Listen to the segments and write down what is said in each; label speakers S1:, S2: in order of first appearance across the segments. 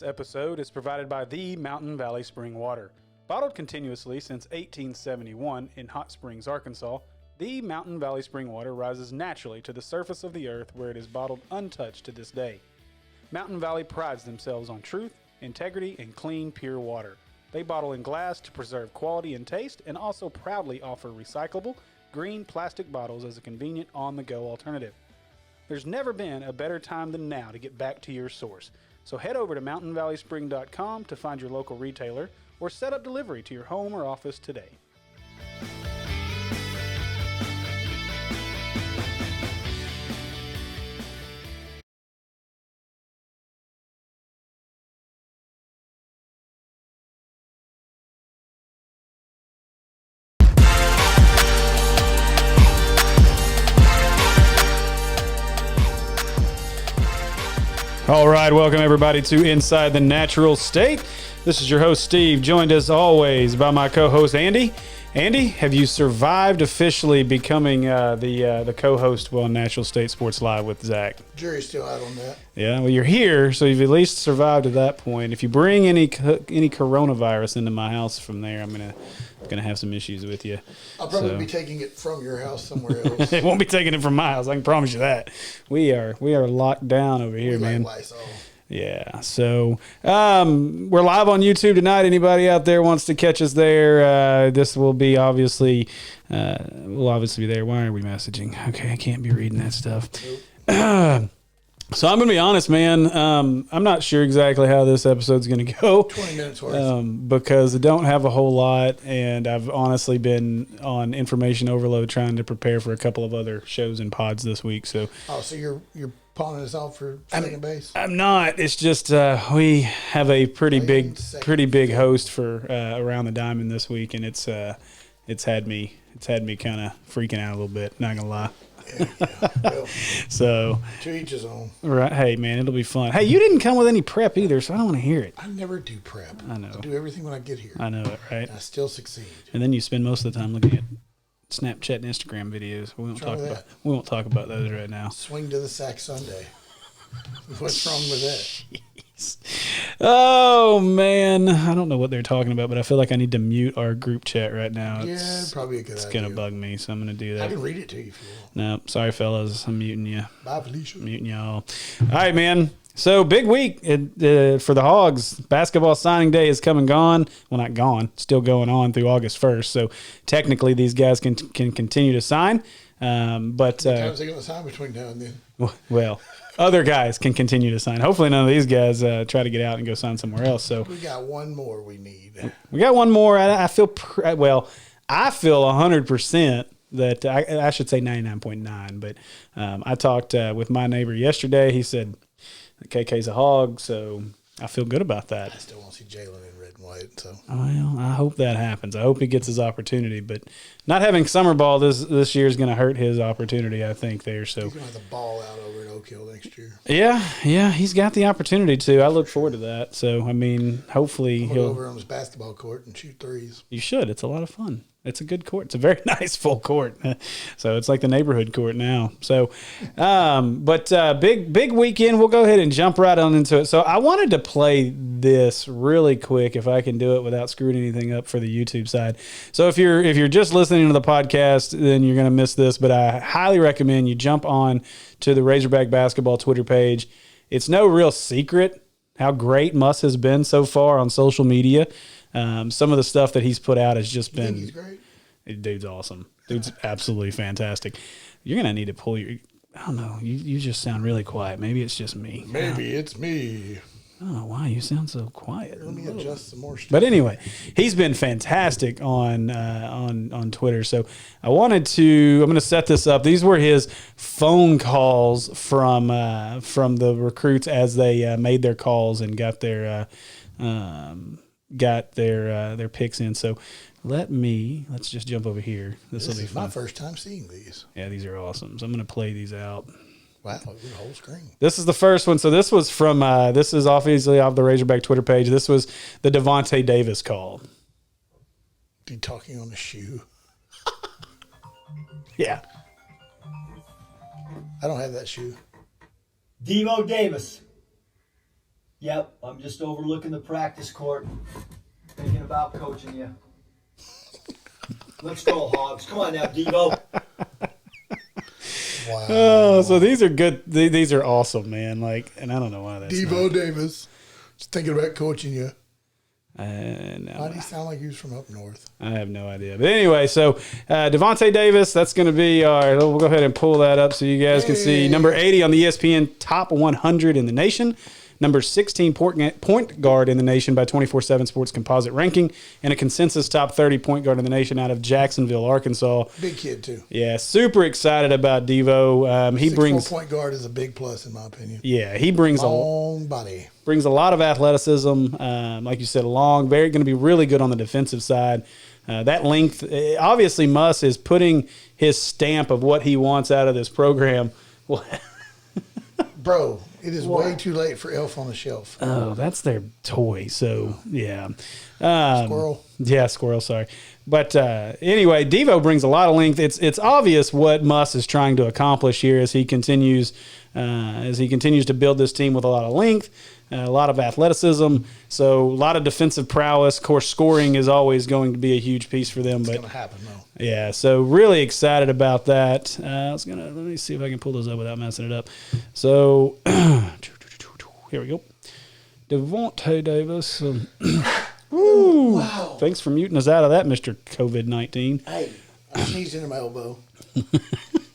S1: This episode is provided by the Mountain Valley Spring Water. Bottled continuously since 1871 in Hot Springs, Arkansas, the Mountain Valley Spring Water rises naturally to the surface of the earth where it is bottled untouched to this day. Mountain Valley prides themselves on truth, integrity, and clean, pure water. They bottle in glass to preserve quality and taste and also proudly offer recyclable, green plastic bottles as a convenient on-the-go alternative. There's never been a better time than now to get back to your source. So head over to mountainvalleyspring.com to find your local retailer or set up delivery to your home or office today. All right, welcome everybody to Inside the Natural State. This is your host, Steve, joined as always by my co-host, Andy. Andy, have you survived officially becoming the co-host on Natural State Sports Live with Zach?
S2: Jury's still out on that.
S1: Yeah, well, you're here, so you've at least survived to that point. If you bring any coronavirus into my house from there, I'm gonna have some issues with you.
S2: I'll probably be taking it from your house somewhere else.
S1: It won't be taking it from my house. I can promise you that. We are locked down over here, man.
S2: Like Lysol.
S1: Yeah, so we're live on YouTube tonight. Anybody out there wants to catch us there, this will be obviously, we'll obviously be there. Why are we messaging? Okay, I can't be reading that stuff. Nope. So I'm going to be honest, man. I'm not sure exactly how this episode's going to go.
S2: 20 minutes worth.
S1: Because I don't have a whole lot, and I've honestly been on information overload trying to prepare for a couple of other shows and pods this week. So
S2: you're pawning us off for second base? I'm
S1: not. It's just we have a pretty big host for Around the Diamond this week, and it's had me kind of freaking out a little bit. Not gonna lie.
S2: Yeah. Well,
S1: so
S2: to each his own.
S1: Right. Hey, man, it'll be fun. Hey, you didn't come with any prep either, so I don't want to hear it.
S2: I never do prep.
S1: I know.
S2: I do everything when I get here.
S1: I know it, right?
S2: And I still succeed.
S1: And then you spend most of the time looking at Snapchat and Instagram videos. We won't talk about those right now.
S2: Swing to the sack Sunday. What's wrong with that?
S1: Jeez. Oh man, I don't know what they're talking about, but I feel like I need to mute our group chat right now.
S2: It's probably a good idea.
S1: It's gonna bug me, so I'm gonna do that.
S2: I can read it to you if you want.
S1: No, sorry fellas, I'm muting you.
S2: Bye, Felicia.
S1: Muting y'all. All right, man. So big week for the Hogs. Basketball signing day is come and gone. Well, not gone. Still going on through August 1st. So technically, these guys can continue to sign. But
S2: times they going to sign between now and then?
S1: Well, other guys can continue to sign. Hopefully, none of these guys try to get out and go sign somewhere else. So
S2: we got one more we need.
S1: We got one more. I feel I feel 100%. That I should say 99.9. But I talked with my neighbor yesterday. He said KK's a Hog, so I feel good about that.
S2: I still want to see Jalen in red and white. So
S1: well, I hope that happens. I hope he gets his opportunity, but not having summer ball this year is going to hurt his opportunity, I think. So
S2: he's going to have the ball out over at Oak Hill next year.
S1: Yeah, he's got the opportunity to. I look forward to that. So I mean, hopefully
S2: he'll go over on his basketball court and shoot threes.
S1: You should. It's a lot of fun. It's a good court. It's a very nice full court. So it's like the neighborhood court now. So, big weekend. We'll go ahead and jump right on into it. So I wanted to play this really quick if I can do it without screwing anything up for the YouTube side. So if you're just listening to the podcast, then you're going to miss this, but I highly recommend you jump on to the Razorback Basketball Twitter page. It's no real secret how great Muss has been so far on social media. Some of the stuff that he's put out has just been.
S2: He's great.
S1: Dude's awesome. Dude's absolutely fantastic. You're gonna need to pull your. I don't know. You just sound really quiet. Maybe it's just me.
S2: Maybe it's me.
S1: I don't know why you sound so quiet.
S2: Let me adjust some more stuff.
S1: But anyway, he's been fantastic on Twitter. So I'm going to set this up. These were his phone calls from the recruits as they made their calls and got their picks in. So let's just jump over here. This will be fun.
S2: My first time seeing these.
S1: Yeah, these are awesome. So I'm going to play these out.
S2: Wow, the whole screen.
S1: This is the first one. So this was from this is obviously off the Razorback Twitter page. This was the Devontae Davis call.
S2: He talking on the shoe.
S1: Yeah.
S2: I don't have that shoe.
S3: Devo Davis. Yep, I'm just overlooking the practice court, thinking about coaching you. Let's go, Hogs. Come on now, Devo.
S2: Wow.
S1: Oh, so these are good. These are awesome, man. Like, and I don't know why that's
S2: Devo Davis. Just thinking about coaching you.
S1: No,
S2: Why do he sound like he was from up north?
S1: I have no idea. But anyway, so Devontae Davis, that's going to be our. We'll go ahead and pull that up so you guys can see. Number 80 on the ESPN Top 100 in the nation. Number 16 point guard in the nation by 24/7 Sports Composite ranking, and a consensus top 30 point guard in the nation out of Jacksonville, Arkansas.
S2: Big kid, too.
S1: Yeah, super excited about Devo. He
S2: 6'4"
S1: brings
S2: point guard is a big plus, in my opinion.
S1: Yeah, he brings
S2: Long body.
S1: brings a lot of athleticism. Like you said, long, very going to be really good on the defensive side. That length, obviously, Muss is putting his stamp of what he wants out of this program.
S2: Bro, it is way too late for Elf on the Shelf.
S1: Oh, that's their toy. So, yeah.
S2: Squirrel.
S1: Yeah, squirrel, sorry. But anyway, Devo brings a lot of length. It's obvious what Muss is trying to accomplish here as he continues to build this team with a lot of length, a lot of athleticism. So a lot of defensive prowess. Of course, scoring is always going to be a huge piece for them.
S2: It's
S1: But
S2: going to happen, though.
S1: yeah, so really excited about that. Let me see if I can pull those up without messing it up. So here we go. Devontae Davis. Woo!
S2: Wow.
S1: Thanks for muting us out of that, Mr. COVID-19.
S2: Hey, I sneezed into my elbow.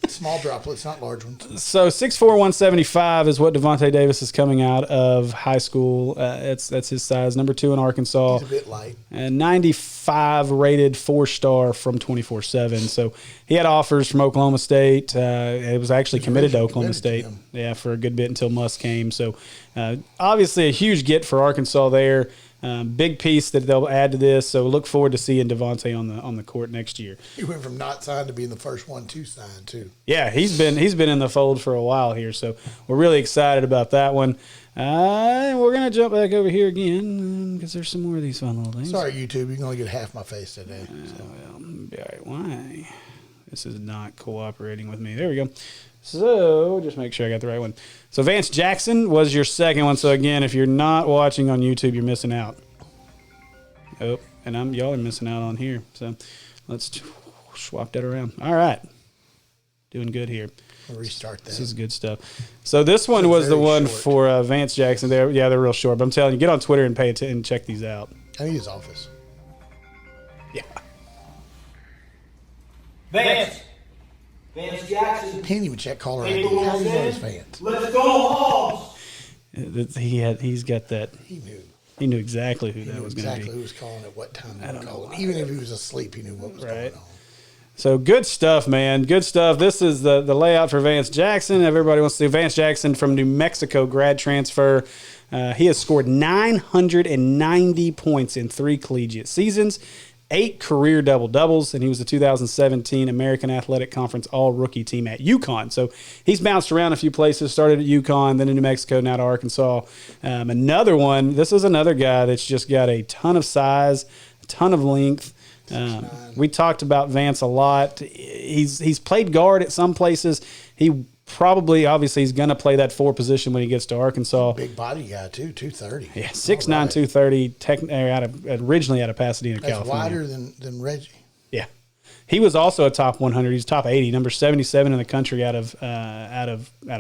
S2: Small droplets, not large ones.
S1: So 6'4", 175 is what Devontae Davis is coming out of high school. That's his size. Number 2 in Arkansas.
S2: He's a bit light.
S1: And 95 rated 4-star from 24/7. So he had offers from Oklahoma State. It was actually committed to Oklahoma State. Yeah, for a good bit until Muss came. So obviously a huge get for Arkansas there. Big piece that they'll add to this. So look forward to seeing Devontae on the court next year.
S2: He went from not signed to being the first one to sign, too.
S1: Yeah, he's been in the fold for a while here. So we're really excited about that one. We're gonna jump back over here again because there's some more of these fun little things.
S2: Sorry, YouTube. You can only get half my face today. So.
S1: All right, why? This is not cooperating with me. There we go. So just make sure I got the right one. So Vance Jackson was your second one. So again, if you're not watching on YouTube, you're missing out. Oh, and y'all are missing out on here. So let's swap that around. All right, doing good here.
S2: I'll restart that.
S1: This is good stuff. So this one was the one for Vance Jackson. They're real short. But I'm telling you, get on Twitter and pay attention and check these out.
S2: I need his office.
S1: Yeah.
S3: Vance Jackson.
S2: He didn't even check caller ID. How do you know his fans?
S3: Let's go, Hogs.
S1: He's got that.
S2: He knew.
S1: He knew exactly who that was going to
S2: Exactly
S1: be.
S2: who was calling at what time they were calling. Even if he was asleep, he knew what was going on.
S1: So good stuff, man. Good stuff. This is the layout for Vance Jackson. Everybody wants to see Vance Jackson from New Mexico grad transfer. He has scored 990 points in 3 collegiate seasons, 8 career double-doubles, and he was the 2017 American Athletic Conference All-Rookie Team at UConn. So he's bounced around a few places, started at UConn, then in New Mexico, now to Arkansas. Another one, this is another guy that's just got a ton of size, a ton of length. We talked about Vance a lot. He's played guard at some places. He probably, obviously, he's going to play that 4 position when he gets to Arkansas.
S2: Big body guy, too, 230.
S1: Yeah, 6'9", 230, originally out of Pasadena,
S2: That's
S1: California.
S2: wider than Reggie.
S1: Yeah. He was also a top 100. He's top 80, number 77 in the country out of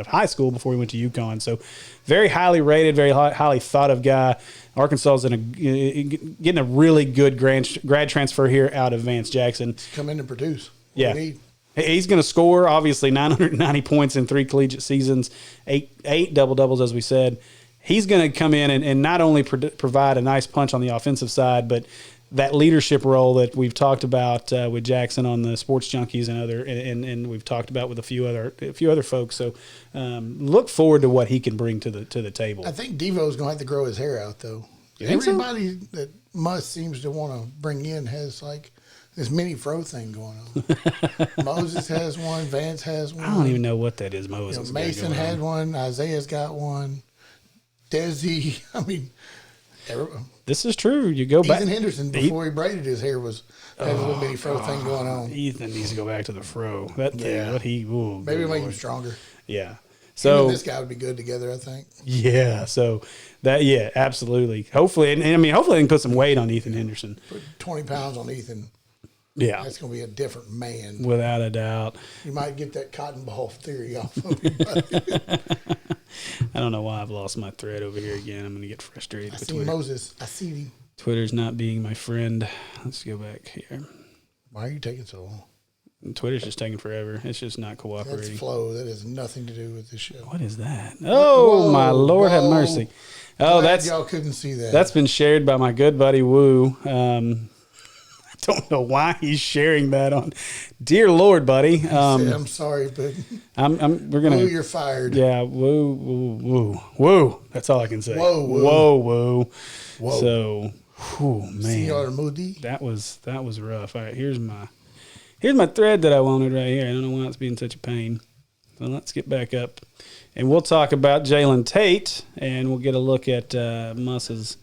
S1: high school before he went to UConn. So very highly rated, very highly thought of guy. Arkansas is getting a really good grad transfer here out of Vance Jackson.
S2: Come in and produce.
S1: Yeah. He's going to score, obviously, 990 points in 3 collegiate seasons, 8 double-doubles, as we said. He's going to come in and not only provide a nice punch on the offensive side, but that leadership role that we've talked about with Jackson on the Sports Junkies and we've talked about with a few other folks. So look forward to what he can bring to the table.
S2: I think Devo's going to have to grow his hair out, though. Everybody that Muss seems to want to bring in has, like, this mini fro thing going on. Moses has one. Vance has one.
S1: I don't even know what that is, Moses.
S2: Mason had one. Isaiah's got one. Desi. I mean,
S1: this is true. You go back.
S2: Ethan Henderson, before he braided his hair, had a little mini fro thing going on.
S1: Ethan needs to go back to the fro. That thing,
S2: Maybe make him stronger.
S1: Yeah. So
S2: this guy would be good together, I think.
S1: yeah, so that absolutely. Hopefully, and I mean, hopefully they can put some weight on Ethan Henderson.
S2: Put 20 pounds on Ethan.
S1: Yeah,
S2: That's going to be a different man.
S1: without a doubt.
S2: You might get that cotton ball theory off of him.
S1: I don't know why I've lost my thread over here again. I'm going to get frustrated
S2: I
S1: with
S2: see
S1: Twitter.
S2: Moses. I see him.
S1: Twitter's not being my friend. Let's go back here.
S2: Why are you taking so long?
S1: Twitter's just taking forever. It's just not
S2: That's
S1: cooperating.
S2: flow. That has nothing to do with the show.
S1: What is that? Oh,
S2: Whoa,
S1: my Lord have
S2: whoa.
S1: mercy. Oh,
S2: Glad
S1: that's
S2: y'all couldn't see that.
S1: that's been shared by my good buddy Woo. I don't know why he's sharing that on. Dear Lord, buddy.
S2: I'm sorry, but
S1: We're gonna.
S2: you're fired.
S1: Yeah, woo. That's all I can say.
S2: Whoa, woo.
S1: Whoa.
S2: Whoa.
S1: So, whew, man,
S2: Senor Moody.
S1: that was rough. All right, here's my thread that I wanted right here. I don't know why it's being such a pain. So let's get back up, and we'll talk about Jalen Tate, and we'll get a look at Muss's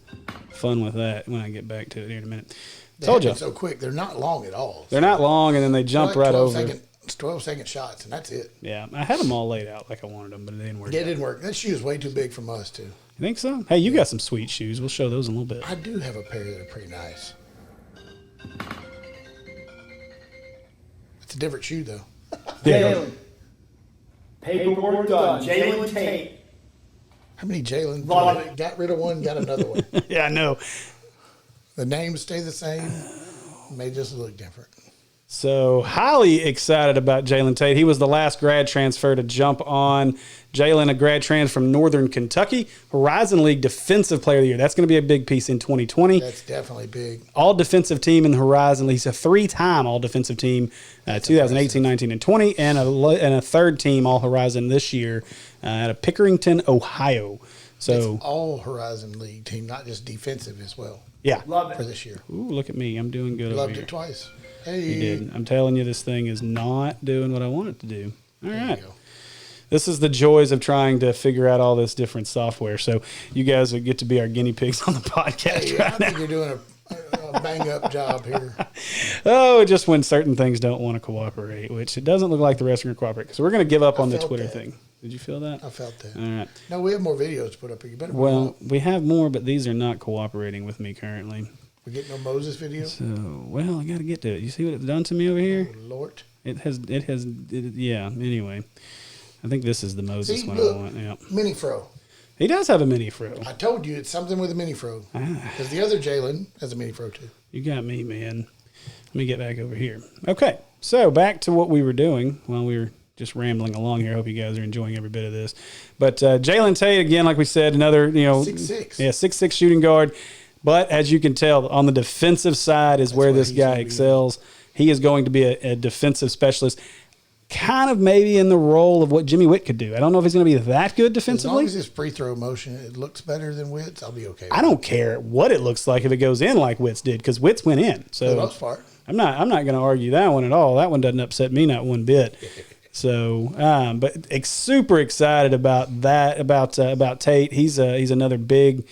S1: fun with that when I get back to it here in a minute.
S2: They
S1: Told you
S2: happen so quick. They're not long at all.
S1: they're not long, and then they jump
S2: Like
S1: right over.
S2: It's 12-second shots, and that's it.
S1: Yeah, I had them all laid out like I wanted them, but it didn't work.
S2: Yeah, it
S1: out.
S2: didn't work. That shoe is way too big from us, too.
S1: You think so? Hey, you got some sweet shoes. We'll show those in a little bit.
S2: I do have a pair that are pretty nice. It's a different shoe, though.
S3: Jalen. Paperwork done. Jalen Tate.
S2: How many Jalen?
S3: Love it.
S2: Got rid of one, got another one.
S1: Yeah, I know.
S2: The names stay the same. May just look different.
S1: So highly excited about Jalen Tate. He was the last grad transfer to jump on. Jalen, a grad transfer from Northern Kentucky, Horizon League Defensive Player of the Year. That's going to be a big piece in 2020.
S2: That's definitely big.
S1: All defensive team in the Horizon League. He's a 3-time all defensive team, 2018, 19, and 20, and a third team all Horizon this year out of Pickerington, Ohio. So
S2: It's all Horizon League team, not just defensive as well
S1: yeah.
S3: Love
S2: for
S3: it.
S2: this year.
S1: Ooh, look at me. I'm doing good over
S2: Loved
S1: here.
S2: it twice. Hey,
S1: You did. I'm telling you, this thing is not doing what I want it to do. All
S2: there
S1: right.
S2: you go.
S1: This is the joys of trying to figure out all this different software. So you guys would get to be our guinea pigs on the podcast
S2: Hey, I
S1: right now.
S2: think you're doing a bang-up job here.
S1: Oh, just when certain things don't want to cooperate, which it doesn't look like the rest are going to cooperate. So we're going to give up on the
S2: felt
S1: Twitter
S2: that.
S1: thing. Did you feel that?
S2: I felt that.
S1: All right.
S2: No, we have more videos to put up here. You better put them
S1: Well,
S2: up.
S1: we have more, but these are not cooperating with me currently.
S2: We get no Moses video.
S1: So, well, I got to get to it. You see what it's done to me over here?
S2: Oh, Lord.
S1: Yeah. Anyway, I think this is the Moses
S2: See,
S1: one
S2: look.
S1: I want. Yeah.
S2: Mini fro.
S1: He does have a mini fro.
S2: I told you it's something with a mini fro.
S1: Ah.
S2: Because the other Jalen has a mini fro too.
S1: You got me, man. Let me get back over here. Okay, so back to what we were doing while we were just rambling along here. I hope you guys are enjoying every bit of this. But Jalen Tate, again, like we said, another,
S2: 6'6".
S1: Yeah, 6'6" shooting guard. But as you can tell, on the defensive side is where
S2: where
S1: this
S2: he's
S1: guy
S2: gonna be.
S1: excels. He is going to be a defensive specialist, kind of maybe in the role of what Jimmy Witt could do. I don't know if he's going to be that good
S2: As long
S1: defensively.
S2: as his free throw motion it looks better than Witt's, I'll be okay. With
S1: I don't care what it looks like if it goes in like Witt's did, because Witt's went in.
S2: For the
S1: So
S2: most part.
S1: I'm not going to argue that one at all. That one doesn't upset me not one bit. So, but super excited about that about Tate. He's another big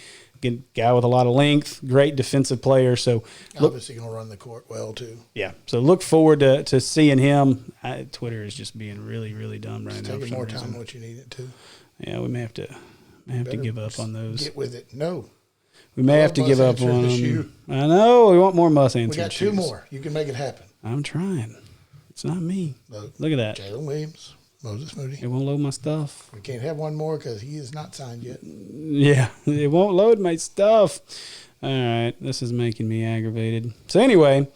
S1: guy with a lot of length, great defensive player. So
S2: Obviously going to run the court well too.
S1: yeah, so look forward to seeing him. Twitter is just being really really dumb right now. For
S2: Taking
S1: some
S2: more
S1: reason.
S2: time than what you need it to.
S1: Yeah, we may have to
S2: Better
S1: give up on those.
S2: Get with it. No.
S1: We may have to
S2: Buzz
S1: give up
S2: answered
S1: on
S2: the
S1: them.
S2: shoe.
S1: I know we want more Muss
S2: We
S1: answered
S2: got two
S1: shoes.
S2: more. You can make it happen.
S1: I'm trying. It's not me.
S2: Look,
S1: Look at that.
S2: Jalen Williams, Moses Moody.
S1: It won't load my stuff.
S2: We can't have one more because he is not signed yet.
S1: Yeah, it won't load my stuff. All right, this is making me aggravated. So anyway,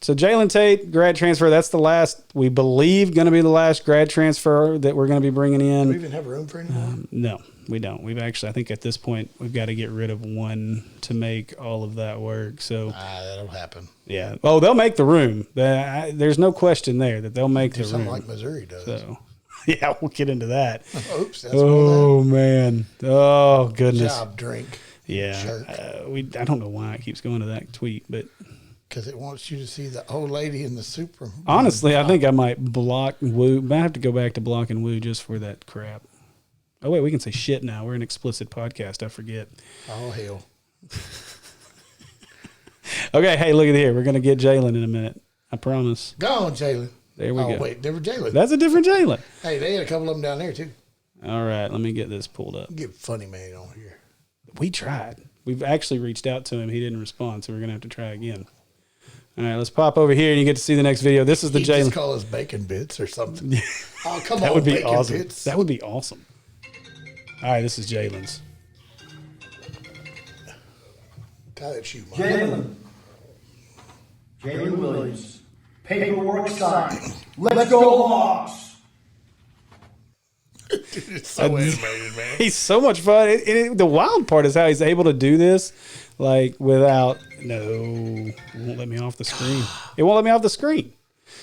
S1: so Jalen Tate, grad transfer. That's the last, we believe, going to be the last grad transfer that we're going to be bringing
S2: Do we
S1: in.
S2: even have room for anymore?
S1: No, we don't. We've actually, I think at this point, we've got to get rid of one to make all of that work. So
S2: That'll happen.
S1: yeah. Oh, they'll make the room. There's no question there that they'll make
S2: Do
S1: the
S2: something
S1: room.
S2: like Missouri does.
S1: So yeah, we'll get into that.
S2: Oops, that's one
S1: Oh man. Oh
S2: of that
S1: goodness.
S2: job drink.
S1: Yeah,
S2: Jerk.
S1: I don't know why it keeps going to that tweet, but
S2: Because it wants you to see the old lady in the super.
S1: honestly, I think I might block Woo. Might have to go back to blocking Woo just for that crap. Oh wait, we can say shit now. We're an explicit podcast. I forget.
S2: Oh, hell.
S1: Okay, hey, look at here. We're gonna get Jalen in a minute. I promise.
S2: Go on, Jalen.
S1: There we
S2: Oh,
S1: go.
S2: wait, different Jalen.
S1: That's a different Jalen.
S2: Hey, they had a couple of them down there, too.
S1: All right, let me get this pulled up.
S2: Get Funny Man on here.
S1: We tried. We've actually reached out to him. He didn't respond, so we're going to have to try again. All right, let's pop over here, and you get to see the next video. This is the
S2: He'd just
S1: Jalen.
S2: call us Bacon Bits or something. Oh, come
S1: That
S2: on,
S1: would be
S2: Bacon
S1: awesome.
S2: Bits.
S1: That would be awesome. All right, this is Jalen's.
S2: Tie that shoe, Mike.
S3: Jalen Williams. Paperwork signed. Let's go Hawks.
S2: It's so animated, man.
S1: He's so much fun. The wild part is how he's able to do this, like without. No, it won't let me off the screen. It won't let me off the screen.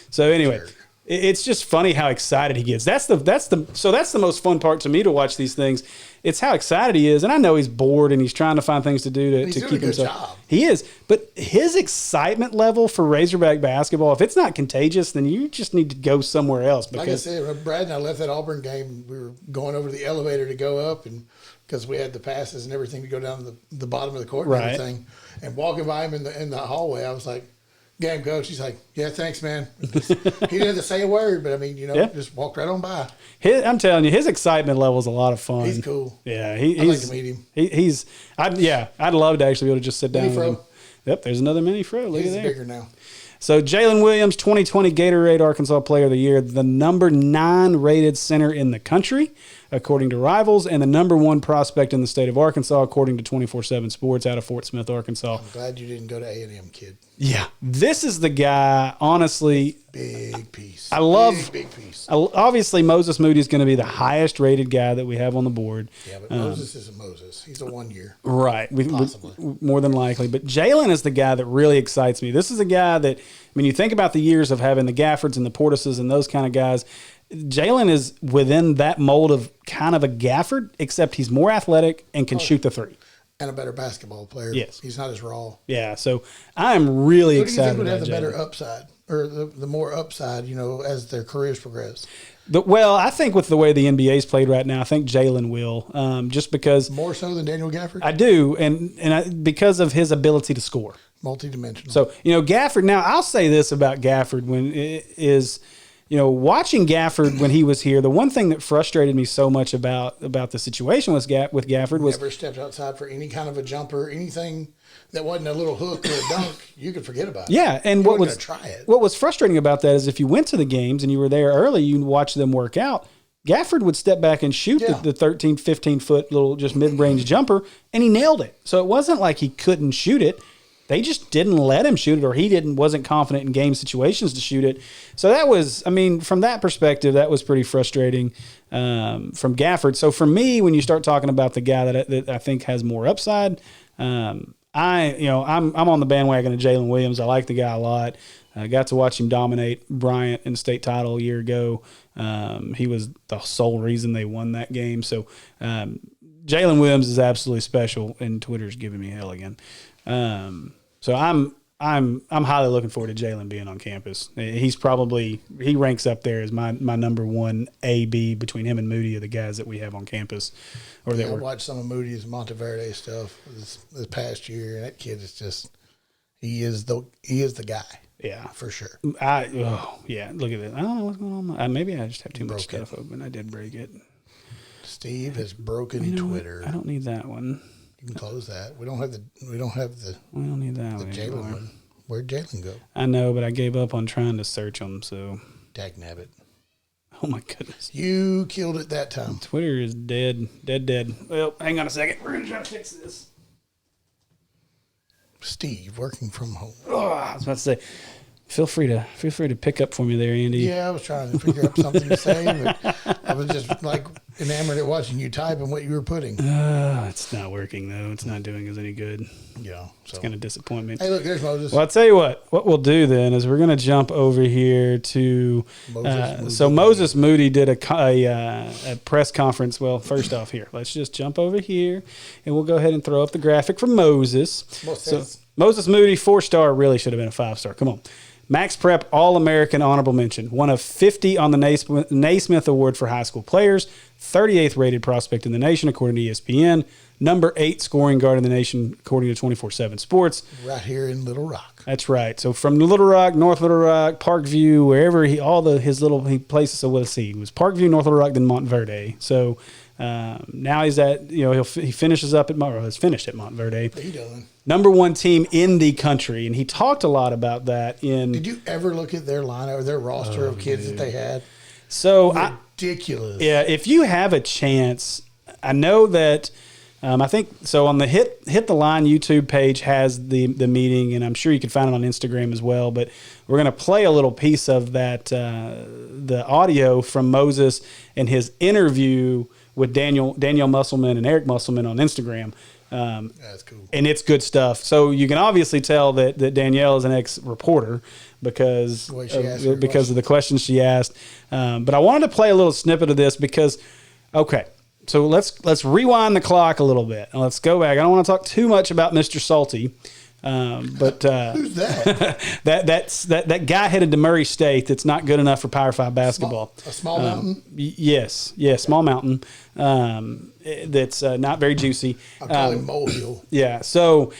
S1: So anyway, it's just funny how excited he gets. That's the most fun part to me to watch these things. It's how excited he is, and I know he's bored and he's trying to find things to do to keep himself.
S2: Job.
S1: He is, but his excitement level for Razorback basketball, if it's not contagious, then you just need to go somewhere else. Because
S2: Like I said, when Brad and I left that Auburn game, we were going over to the elevator to go up, and because we had the passes and everything to go down to the bottom of the court and
S1: Right.
S2: everything, and walking by him in the hallway, I was like, "Game coach," he's like, "Yeah, thanks, man." He didn't have to say a word, but I mean,
S1: Yeah.
S2: just walked right on by.
S1: I'm telling you, his excitement level is a lot of fun.
S2: He's cool.
S1: Yeah,
S2: I'd like to meet him.
S1: I'd love to actually be able to just sit down
S2: Mini
S1: with
S2: Fro.
S1: him. Yep, there's another mini fro. Look
S2: He's
S1: at there.
S2: bigger now.
S1: So Jalen Williams, 2020 Gatorade Arkansas Player of the Year, the number 9 rated center in the country, according to Rivals, and the number 1 prospect in the state of Arkansas, according to 24/7 Sports out of Fort Smith, Arkansas.
S2: I'm glad you didn't go to A&M, kid.
S1: Yeah, this is the guy. Honestly,
S2: Big piece.
S1: I love-
S2: big piece.
S1: obviously Moses Moody is going to be the highest rated guy that we have on the board.
S2: Yeah, but Moses isn't Moses. He's a 1 year.
S1: Right.
S2: Possibly.
S1: More than likely. But Jalen is the guy that really excites me. This is a guy that, I mean, you think about the years of having the Gaffords and the Portises and those kind of guys. Jalen is within that mold of kind of a Gafford, except he's more athletic and can shoot the three.
S2: And a better basketball player.
S1: Yes.
S2: He's not as raw.
S1: Yeah. So I'm really
S2: Who do you think
S1: excited
S2: would have
S1: about
S2: the better
S1: Jalen.
S2: upside, or the more upside, as their careers progress?
S1: Well, I think with the way the NBA's played right now, I think Jalen will, just because
S2: More so than Daniel Gafford?
S1: I do, and because of his ability to score.
S2: Multi-dimensional.
S1: So, Gafford, now I'll say this about Gafford when it is, watching Gafford when he was here, the one thing that frustrated me so much about the situation with Gafford was,
S2: Never stepped outside for any kind of a jumper, anything that wasn't a little hook or a dunk, you could forget about it.
S1: yeah, and
S2: You
S1: what
S2: wasn't
S1: was
S2: gonna try it.
S1: what was frustrating about that is if you went to the games and you were there early, you watch them work out. Gafford would step back and shoot
S2: Yeah.
S1: the 13, 15-foot little just mid-range jumper, and he nailed it. So it wasn't like he couldn't shoot it. They just didn't let him shoot it, or he wasn't confident in game situations to shoot it. So that was, from that perspective, that was pretty frustrating from Gafford. So for me, when you start talking about the guy that I think has more upside, I'm on the bandwagon of Jalen Williams. I like the guy a lot. I got to watch him dominate Bryant in the state title a year ago. He was the sole reason they won that game. So Jalen Williams is absolutely special, and Twitter's giving me hell again. So I'm highly looking forward to Jalen being on campus. He ranks up there as my number 1 AB between him and Moody are the guys that we have on campus. Or that
S2: I
S1: were
S2: watched some of Moody's Monteverde stuff this past year, and that kid is just he is the guy.
S1: yeah.
S2: For sure.
S1: Look at that. I don't know what's going on. Maybe I just have too much
S2: Broke it.
S1: stuff open. I did break it.
S2: Steve has broken
S1: You know what?
S2: Twitter.
S1: I don't need that one.
S2: You can close that. We don't have the
S1: We don't need that one
S2: Jalen
S1: anymore.
S2: one. Where'd Jalen go?
S1: I know, but I gave up on trying to search them. So,
S2: Dagnabbit.
S1: oh my goodness.
S2: You killed it that time.
S1: Twitter is dead. Well, hang on a second. We're going to try to fix this.
S2: Steve working from home.
S1: Oh, I was about to say, feel free to pick up for me there, Andy.
S2: Yeah, I was trying to figure out something to say, but I was just like enamored at watching you type and what you were putting.
S1: It's not working though. It's not doing us any good.
S2: Yeah. So.
S1: It's going to disappoint me.
S2: Hey, look, there's Moses.
S1: Well, I'll tell you what we'll do then is we're going to jump over here to, Moses Moody did a press conference. Well, first off here, let's just jump over here and we'll go ahead and throw up the graphic for Moses. So Moses Moody, 4-star, really should have been a 5-star. Come on. Max Prep All-American Honorable Mention, one of 50 on the Naismith Award for High School Players, 38th rated prospect in the nation according to ESPN, number 8 scoring guard in the nation, according to 24/7 Sports.
S2: Right here in Little Rock.
S1: That's right. So from Little Rock, North Little Rock, Parkview, wherever he places. So let's see, it was Parkview, North Little Rock, then Montverde. So now he's at, he finishes up at has finished at Montverde.
S2: What are you doing?
S1: Number 1 team in the country, and he talked a lot about that.
S2: Did you ever look at their lineup or their roster of kids that they had?
S1: So
S2: Ridiculous.
S1: if you have a chance, I know that. I think so. On the Hit the Line YouTube page has the meeting, and I'm sure you can find it on Instagram as well. But we're going to play a little piece of that, the audio from Moses and his interview with Danielle Musselman and Eric Musselman on Instagram.
S2: That's cool.
S1: And it's good stuff. So you can obviously tell that Danielle is an ex-reporter because of the questions she asked. But I wanted to play a little snippet of this because, okay. So let's rewind the clock a little bit and let's go back. I don't want to talk too much about Mr. Salty, but
S2: who's that?
S1: that guy headed to Murray State. That's not good enough for Power 5 basketball.
S2: A small mountain.
S1: Yes, small mountain. That's not very juicy.
S2: I'll call him Molehill.
S1: Yeah. So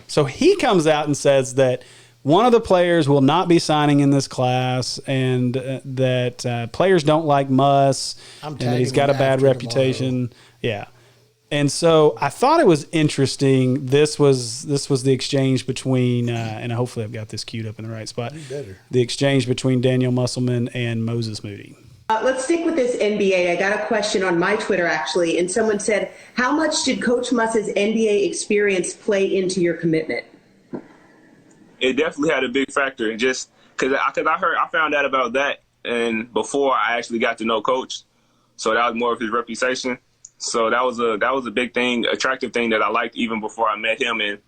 S1: so he comes out and says that one of the players will not be signing in this class, and that players don't like Muss, and that he's got a bad reputation.
S2: Tomorrow.
S1: Yeah, and so I thought it was interesting. This was the exchange between, and hopefully I've got this queued up in the right spot.
S2: You better.
S1: The exchange between Danielle Musselman and Moses Moody.
S4: Let's stick with this NBA. I got a question on my Twitter, actually, and someone said, how much did Coach Muss's NBA experience play into your commitment?
S5: It definitely had a big factor, and just because I found out about that, and before I actually got to know Coach, so that was more of his reputation. So that was a big thing, attractive thing that I liked even before I met him, and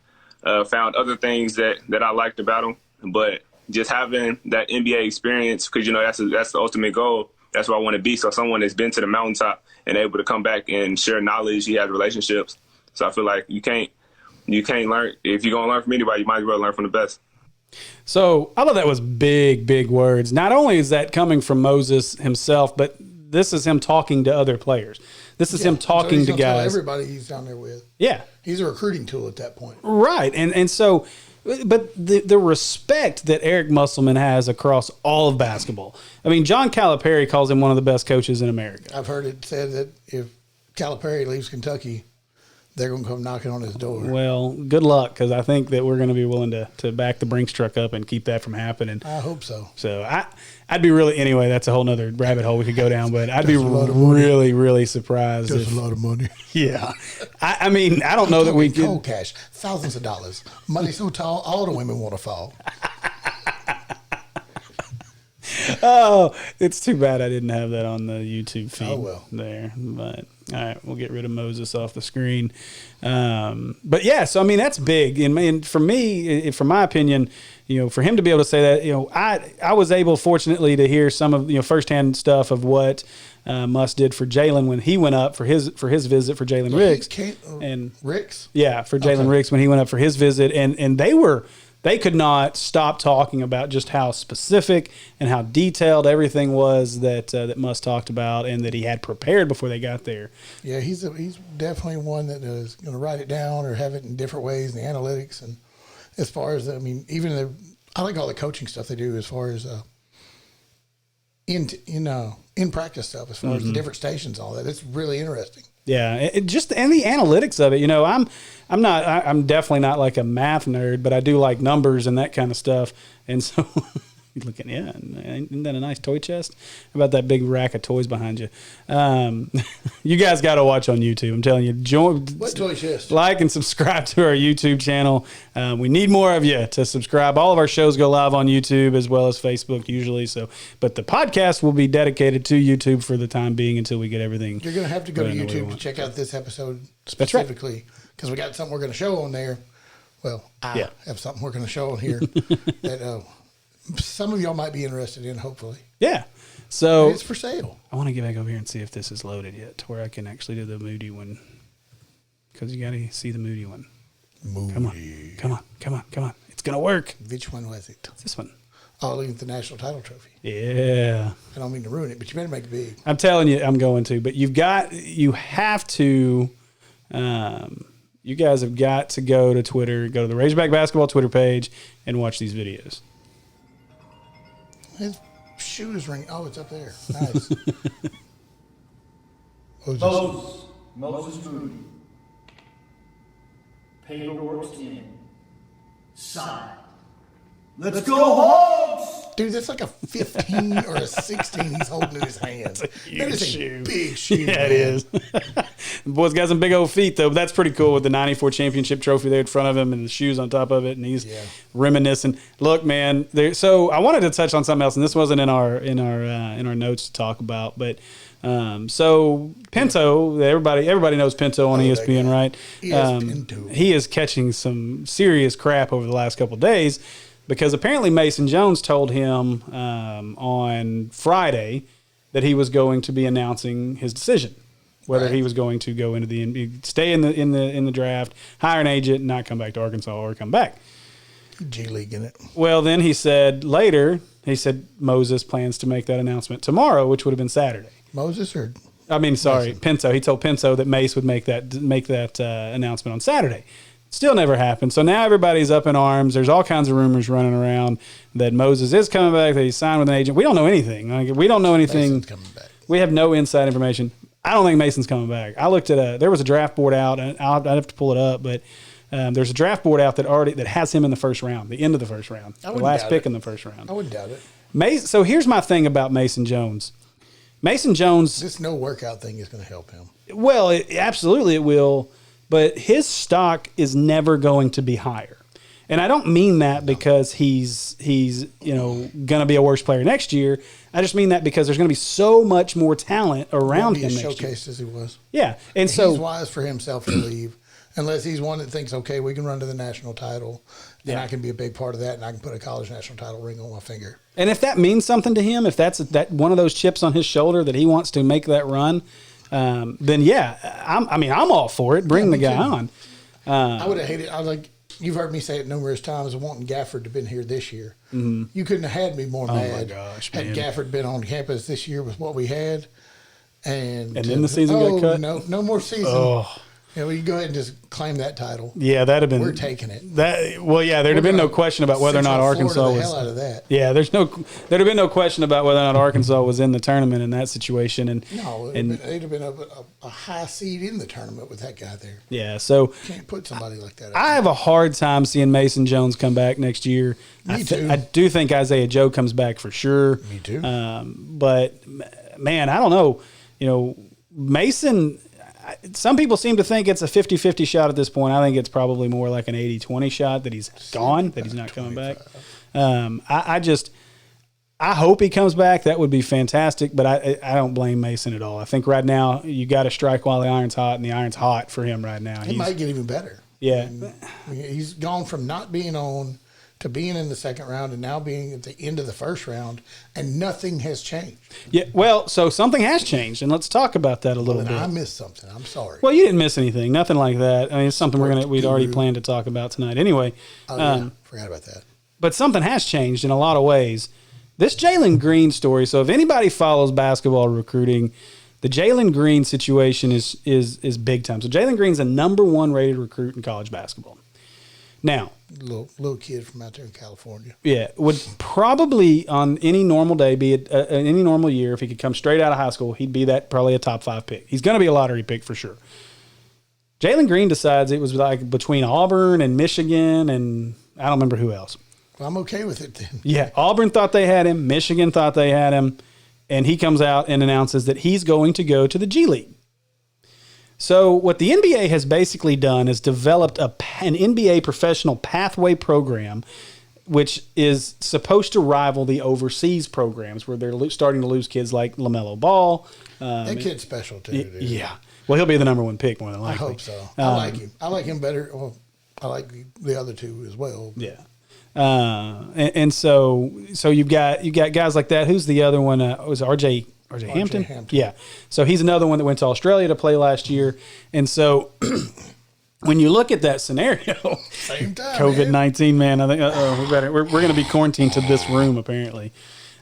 S5: found other things that I liked about him. But just having that NBA experience, because that's the ultimate goal. That's what I want to be. So someone that's been to the mountaintop and able to come back and share knowledge, he has relationships. So I feel like you can't learn. If you're going to learn from anybody, you might as well learn from the best.
S1: So I thought that was big words. Not only is that coming from Moses himself, but this is him talking to other players. This is him talking to guys.
S2: Everybody he's down there with.
S1: Yeah.
S2: He's a recruiting tool at that point.
S1: Right. And so, but the respect that Eric Musselman has across all of basketball. I mean, John Calipari calls him one of the best coaches in America.
S2: I've heard it said that if Calipari leaves Kentucky, they're going to come knocking on his door.
S1: Well, good luck, because I think that we're going to be willing to back the Brinks truck up and keep that from happening.
S2: I hope so.
S1: So I'd be really, anyway, that's a whole nother rabbit hole we could go down, but I'd be really surprised.
S2: That's a lot of money.
S1: Yeah. I mean, I don't know that we could.
S2: Cold cash, thousands of dollars. Money so tall, all the women want to fall.
S1: Oh, it's too bad I didn't have that on the YouTube feed there. But all right, we'll get rid of Moses off the screen. But yeah, so I mean that's big, and for me, from my opinion, for him to be able to say that, I was able, fortunately, to hear some of firsthand stuff of what Muss did for Jalen when he went up for his visit for Jalen Riggs
S2: and Riggs.
S1: Yeah, for Jalen Riggs when he went up for his visit, and they could not stop talking about just how specific and how detailed everything was that Muss talked about and that he had prepared before they got there.
S2: Yeah, he's definitely one that is going to write it down or have it in different ways, the analytics. And as far as, I like all the coaching stuff they do as far as in practice stuff, as far as the different stations, all that. It's really interesting.
S1: Yeah, and the analytics of it. I'm definitely not like a math nerd, but I do like numbers and that kind of stuff. And so, looking, isn't that a nice toy chest? How about that big rack of toys behind you? You guys got to watch on YouTube. I'm telling you,
S2: what toy chest?
S1: Like and subscribe to our YouTube channel. We need more of you to subscribe. All of our shows go live on YouTube as well as Facebook usually. So, but the podcast will be dedicated to YouTube for the time being until we get everything.
S2: You're going to have to go to YouTube to check out this episode specifically because we got something we're going to show on there. Well, I have something we're going to show on here that some of y'all might be interested in, hopefully.
S1: Yeah. So
S2: it's for sale.
S1: I want to get back over here and see if this is loaded yet to where I can actually do the Moody one. Because you got to see the Moody one.
S2: Moody.
S1: Come on. It's going to work.
S2: Which one was it?
S1: This one.
S2: Oh, look at the national title trophy.
S1: Yeah.
S2: I don't mean to ruin it, but you better make it big.
S1: I'm telling you, I'm going to. But you have to, you guys have got to go to Twitter, go to the Razorback Basketball Twitter page, and watch these videos.
S2: His shoes ring. Oh, it's up there. Nice.
S3: Moses Moody. Paperwork's in. Signed. Let's go, Hogs!
S2: Dude, that's like a 15 or a 16 he's holding in his hands. That is a
S1: shoe.
S2: big shoe.
S1: Yeah, it is. The boy's got some big old feet, though. But that's pretty cool with the 94 championship trophy there in front of him and the shoes on top of it. And he's reminiscing. Look, man. So I wanted to touch on something else, and this wasn't in our notes to talk about. But so Pinto, everybody knows Pinto on ESPN, right?
S2: Pinto.
S1: He is catching some serious crap over the last couple of days. Because apparently Mason Jones told him on Friday that he was going to be announcing his decision, whether he was going to go into the NBA, stay in the draft, hire an agent, and not come back to Arkansas or come back.
S2: G League in it.
S1: Well, then he said Moses plans to make that announcement tomorrow, which would have been Saturday. Pinto. He told Pinto that Mace would make that announcement on Saturday. Still never happened. So now everybody's up in arms. There's all kinds of rumors running around that Moses is coming back, that he's signed with an agent. We don't know anything. We don't know anything.
S2: Mason's coming back.
S1: We have no inside information. I don't think Mason's coming back. I looked at there was a draft board out, and I'd have to pull it up, but there's a draft board out that has him in the first round, the end of the first round, the last pick in the first round.
S2: I wouldn't doubt it.
S1: So here's my thing about Mason Jones.
S2: This no workout thing is going to help him.
S1: Well, absolutely it will. But his stock is never going to be higher. And I don't mean that because he's going to be a worse player next year. I just mean that because there's going to be so much more talent around him next year.
S2: Showcased as he was.
S1: Yeah. And so
S2: he's wise for himself to leave unless he's one that thinks, okay, we can run to the national title. Then I can be a big part of that, and I can put a college national title ring on my finger.
S1: And if that means something to him, if that's that one of those chips on his shoulder that he wants to make that run, then I'm all for it. Bring the guy on.
S2: I would have hated. You've heard me say it numerous times. Wanting Gafford to have been here this year. Mm-hmm. You couldn't have had me more mad.
S1: Oh my gosh, man.
S2: Had Gafford been on campus this year with what we had, and
S1: then the season got cut.
S2: No more season.
S1: Oh.
S2: Yeah, well, you go ahead and just claim that title.
S1: Yeah, that'd have been.
S2: We're taking it.
S1: There'd have been no question about whether or not Arkansas was.
S2: Hell out of that.
S1: Yeah, there'd have been no question about whether or not Arkansas was in the tournament in that situation. And
S2: they'd have been a high seed in the tournament with that guy there.
S1: Yeah, so
S2: can't put somebody like that.
S1: I have a hard time seeing Mason Jones come back next year.
S2: Me too.
S1: I do think Isaiah Joe comes back for sure.
S2: Me too.
S1: But man, I don't know. Mason. Some people seem to think it's a 50-50 shot at this point. I think it's probably more like an 80-20 shot that he's gone, that he's not coming back. I hope he comes back. That would be fantastic, but I don't blame Mason at all. I think right now you got to strike while the iron's hot, and the iron's hot for him right now.
S2: He might get even better.
S1: Yeah.
S2: He's gone from not being on to being in the second round and now being at the end of the first round, and nothing has changed.
S1: Yeah, well, so something has changed, and let's talk about that a little bit.
S2: I missed something. I'm sorry.
S1: Well, you didn't miss anything. Nothing like that. I mean, it's something we'd already planned to talk about tonight. Anyway.
S2: Forgot about that.
S1: But something has changed in a lot of ways. This Jalen Green story, so if anybody follows basketball recruiting, the Jalen Green situation is big time. So Jalen Green's the #1 rated recruit in college basketball. Now,
S2: little kid from out there in California.
S1: Yeah, would probably on any normal day be any normal year, if he could come straight out of high school, he'd be probably a top 5 pick. He's going to be a lottery pick for sure. Jalen Green decides it was like between Auburn and Michigan, and I don't remember who else.
S2: Well, I'm okay with it then.
S1: Yeah, Auburn thought they had him, Michigan thought they had him, and he comes out and announces that he's going to go to the G League. So what the NBA has basically done is developed an NBA professional pathway program, which is supposed to rival the overseas programs where they're starting to lose kids like LaMelo Ball.
S2: That kid's special too, dude.
S1: Yeah. Well, he'll be the #1 pick more than likely.
S2: I hope so. I like him. I like him better. Well, I like the other two as well.
S1: Yeah. And so you've got guys like that. Who's the other one? Was RJ Hampton? Yeah. So he's another one that went to Australia to play last year. And so when you look at that scenario, COVID-19, man, I think we're going to be quarantined to this room apparently.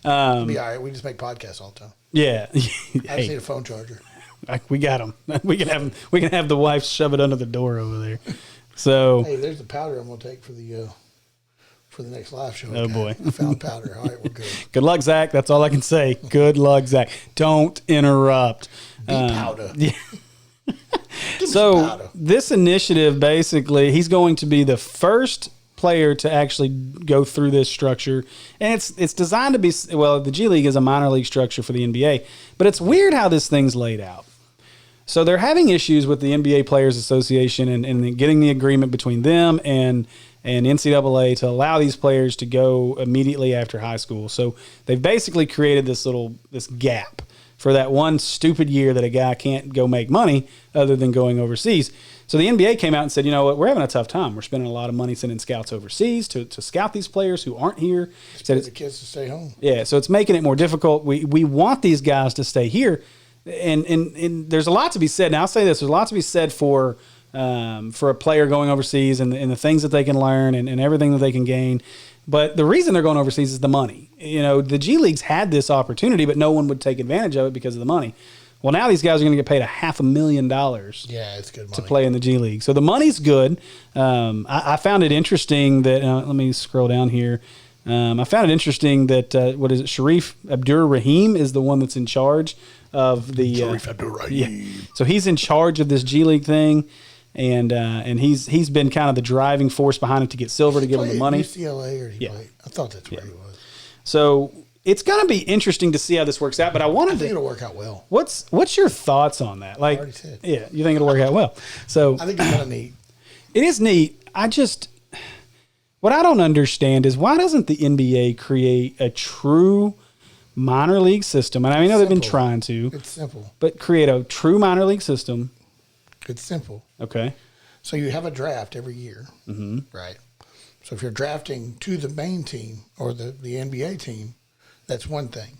S2: Be all right. We just make podcasts all the time.
S1: Yeah,
S2: I just need a phone charger.
S1: We got them. We can have the wife shove it under the door over there. So
S2: hey, there's the powder I'm going to take for the next live show.
S1: Oh boy,
S2: I found powder. All right, we're good.
S1: Good luck, Zach. That's all I can say. Good luck, Zach. Don't interrupt.
S2: Powder.
S1: Yeah. So this initiative, basically, he's going to be the first player to actually go through this structure, and it's designed to be, well, the G League is a minor league structure for the NBA, but it's weird how this thing's laid out. So they're having issues with the NBA Players Association and getting the agreement between them and NCAA to allow these players to go immediately after high school. So they've basically created this gap for that one stupid year that a guy can't go make money other than going overseas. So the NBA came out and said, you know what, we're having a tough time. We're spending a lot of money sending scouts overseas to scout these players who aren't here.
S2: Said the kids to stay home.
S1: Yeah, so it's making it more difficult. We want these guys to stay here. And there's a lot to be said. Now, I'll say this. There's a lot to be said for a player going overseas and the things that they can learn and everything that they can gain. But the reason they're going overseas is the money. You know, the G League's had this opportunity, but no one would take advantage of it because of the money. Well, now these guys are going to get paid $500,000
S2: yeah, it's good money.
S1: to play in the G League. So the money's good. I found it interesting that, let me scroll down here. I found it interesting that, Sharif Abdur-Rahim is the one that's in charge of the
S2: Sharif Abdur-Rahim.
S1: Yeah. So he's in charge of this G League thing. And he's been kind of the driving force behind it to get Silver to give him the money.
S2: UCLA or he played? I thought that's where he was.
S1: So it's going to be interesting to see how this works out. But I think
S2: it'll work out well.
S1: What's your thoughts on that? Like,
S2: I already said.
S1: Yeah, you think it'll work out well. So
S2: I think it's kind of neat.
S1: It is neat. What I don't understand is why doesn't the NBA create a true minor league system? And I know they've been trying to.
S2: It's simple.
S1: But create a true minor league system.
S2: It's simple.
S1: Okay.
S2: So you have a draft every year, right? So if you're drafting to the main team or the NBA team, that's one thing.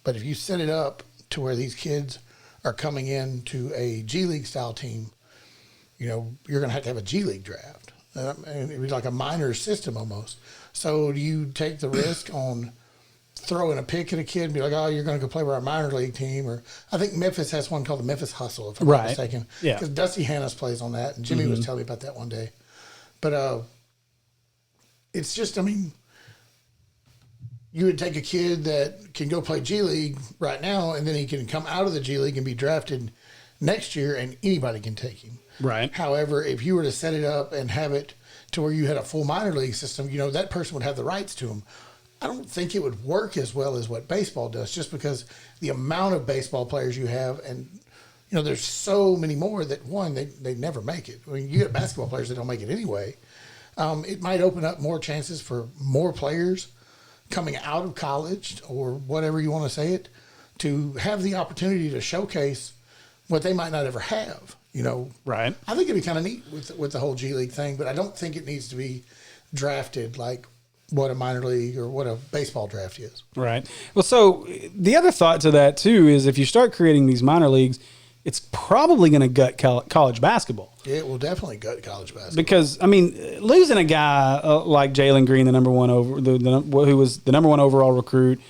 S2: But if you set it up to where these kids are coming in to a G League style team, you know, you're going to have a G League draft. And it'd be like a minor system almost. So do you take the risk on throwing a pick at a kid and be like, oh, you're going to go play with our minor league team? Or I think Memphis has one called the Memphis Hustle, if I'm not mistaken. Yeah. Because Dusty Hannes plays on that, and Jimmy was telling me about that one day. But it's just, I mean, you would take a kid that can go play G League right now, and then he can come out of the G League and be drafted next year, and anybody can take him.
S1: Right.
S2: However, if you were to set it up and have it to where you had a full minor league system, you know, that person would have the rights to him. I don't think it would work as well as what baseball does, just because the amount of baseball players you have, and you know, there's so many more that they never make it. I mean, you get basketball players that don't make it anyway. It might open up more chances for more players coming out of college or whatever you want to say it, to have the opportunity to showcase what they might not ever have. You know,
S1: right?
S2: I think it'd be kind of neat with the whole G League thing, but I don't think it needs to be drafted like what a minor league or what a baseball draft is.
S1: Right. Well, so the other thought to that too is if you start creating these minor leagues, it's probably going to gut college basketball.
S2: It will definitely gut college basketball.
S1: Because I mean, losing a guy like Jalen Green, who was the number one overall recruit,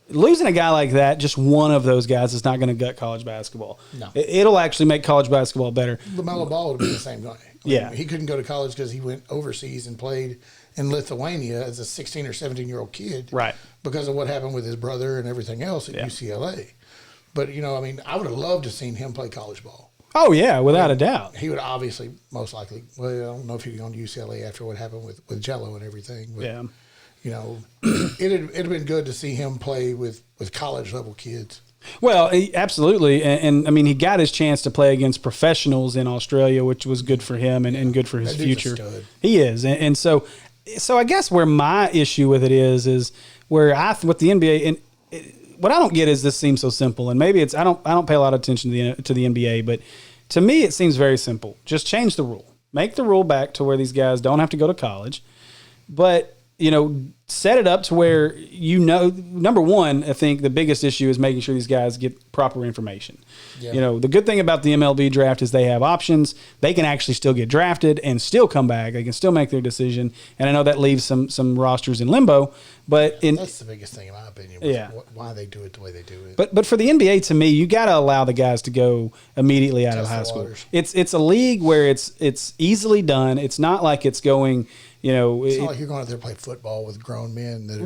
S1: losing a guy like that, just one of those guys, is not going to gut college basketball. No, it'll actually make college basketball better.
S2: LaMelo Ball would be the same way.
S1: Yeah,
S2: he couldn't go to college because he went overseas and played in Lithuania as a 16 or 17-year-old kid,
S1: right? Because
S2: of what happened with his brother and everything else at UCLA. But you know, I mean, I would have loved to have seen him play college ball. Oh yeah, without a doubt. He would obviously, most likely. Well, I don't know if he'd gone to UCLA after what happened with Jello and everything. But, yeah. You know, it'd have been good to see him play with college level kids. Well, absolutely. And I mean, he got his chance to play against professionals in Australia, which was good for him and good for his future. He is. And so I guess where my issue with it is where what the NBA, and what I don't get is this seems so simple, and maybe I don't pay a lot of attention to the NBA, but to me it seems very simple. Just change the rule. Make the rule back to where these guys don't have to go to college. But, you know,
S1: set it up to where, number one, I think the biggest issue is making sure these guys get proper information. Yeah. The good thing about the MLB draft is they have options. They can actually still get drafted and still come back. They can still make their decision. And I know that leaves some rosters in limbo. But
S2: that's the biggest thing, in my opinion.
S1: Yeah.
S2: Why they do it the way they do it.
S1: But for the NBA, to me, you got to allow the guys to go immediately out of high school. It's a league where it's easily done. It's not like it's going.
S2: It's not like you're going out there to play football with grown men that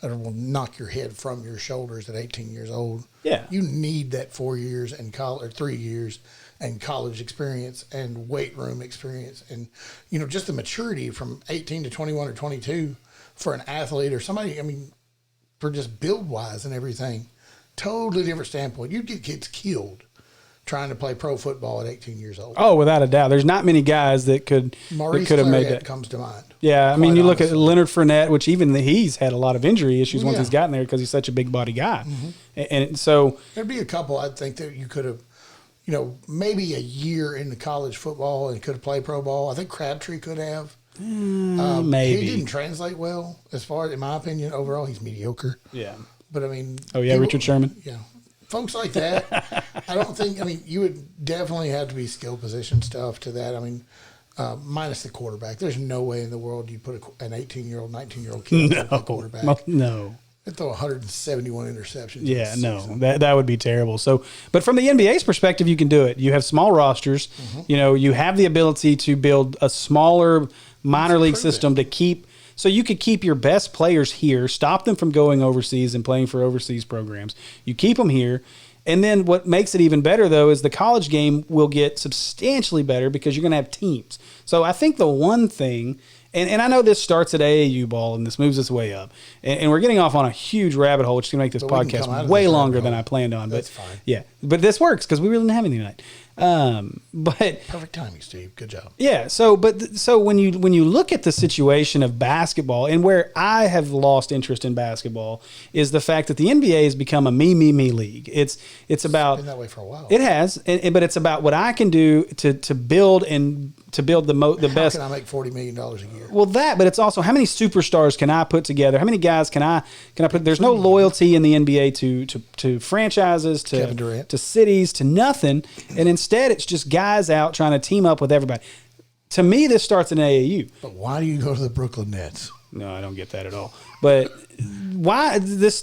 S2: will knock your head from your shoulders at 18 years old.
S1: Yeah,
S2: you need that 4 years and college, or 3 years, and college experience and weight room experience, and just the maturity from 18 to 21 or 22 for an athlete or somebody. I mean, for just build wise and everything, totally different standpoint. You get kids killed trying to play pro football at 18 years old.
S1: Oh, without a doubt. There's not many guys that could have made that.
S2: Comes to mind.
S1: Yeah, I mean, you look at Leonard Fournette, which even he's had a lot of injury issues once he's gotten there because he's such a big body guy. Mm-hmm. And so
S2: there'd be a couple, I think, that you could have, maybe a year into college football and could have played pro ball. I think Crabtree could have.
S1: Maybe.
S2: He didn't translate well, as far as, in my opinion, overall, he's mediocre.
S1: Yeah.
S2: But, I mean.
S1: Oh, yeah, Richard Sherman?
S2: Yeah. Folks like that, you would definitely have to be skill position stuff to that. I mean, minus the quarterback. There's no way in the world you put an 18-year-old, 19-year-old kid on the quarterback.
S1: No.
S2: They'd throw 171 interceptions.
S1: Yeah, no, that would be terrible. So, but from the NBA's perspective, you can do it. You have small rosters. Mm-hmm. You have the ability to build a smaller minor league system to keep. So you could keep your best players here, stop them from going overseas and playing for overseas programs. You keep them here. And then what makes it even better, though, is the college game will get substantially better because you're going to have teams. So I think the one thing, and I know this starts at AAU ball and this moves its way up, and we're getting off on a huge rabbit hole, which is going to make this podcast way longer than I planned on.
S2: That's fine.
S1: Yeah, but this works because we really didn't have anything tonight. But
S2: perfect timing, Steve. Good job.
S1: Yeah. So when you look at the situation of basketball, and where I have lost interest in basketball is the fact that the NBA has become a me league. It's about
S2: been that way for a while.
S1: It has, but it's about what I can do to build the best.
S2: How can I make $40 million a year?
S1: Well, but it's also how many superstars can I put together? How many guys can I put? There's no loyalty in the NBA to franchises, to
S2: Kevin Durant,
S1: to cities, to nothing, and instead it's just guys out trying to team up with everybody. To me, this starts in AAU.
S2: But why do you go to the Brooklyn Nets?
S1: No, I don't get that at all. But why this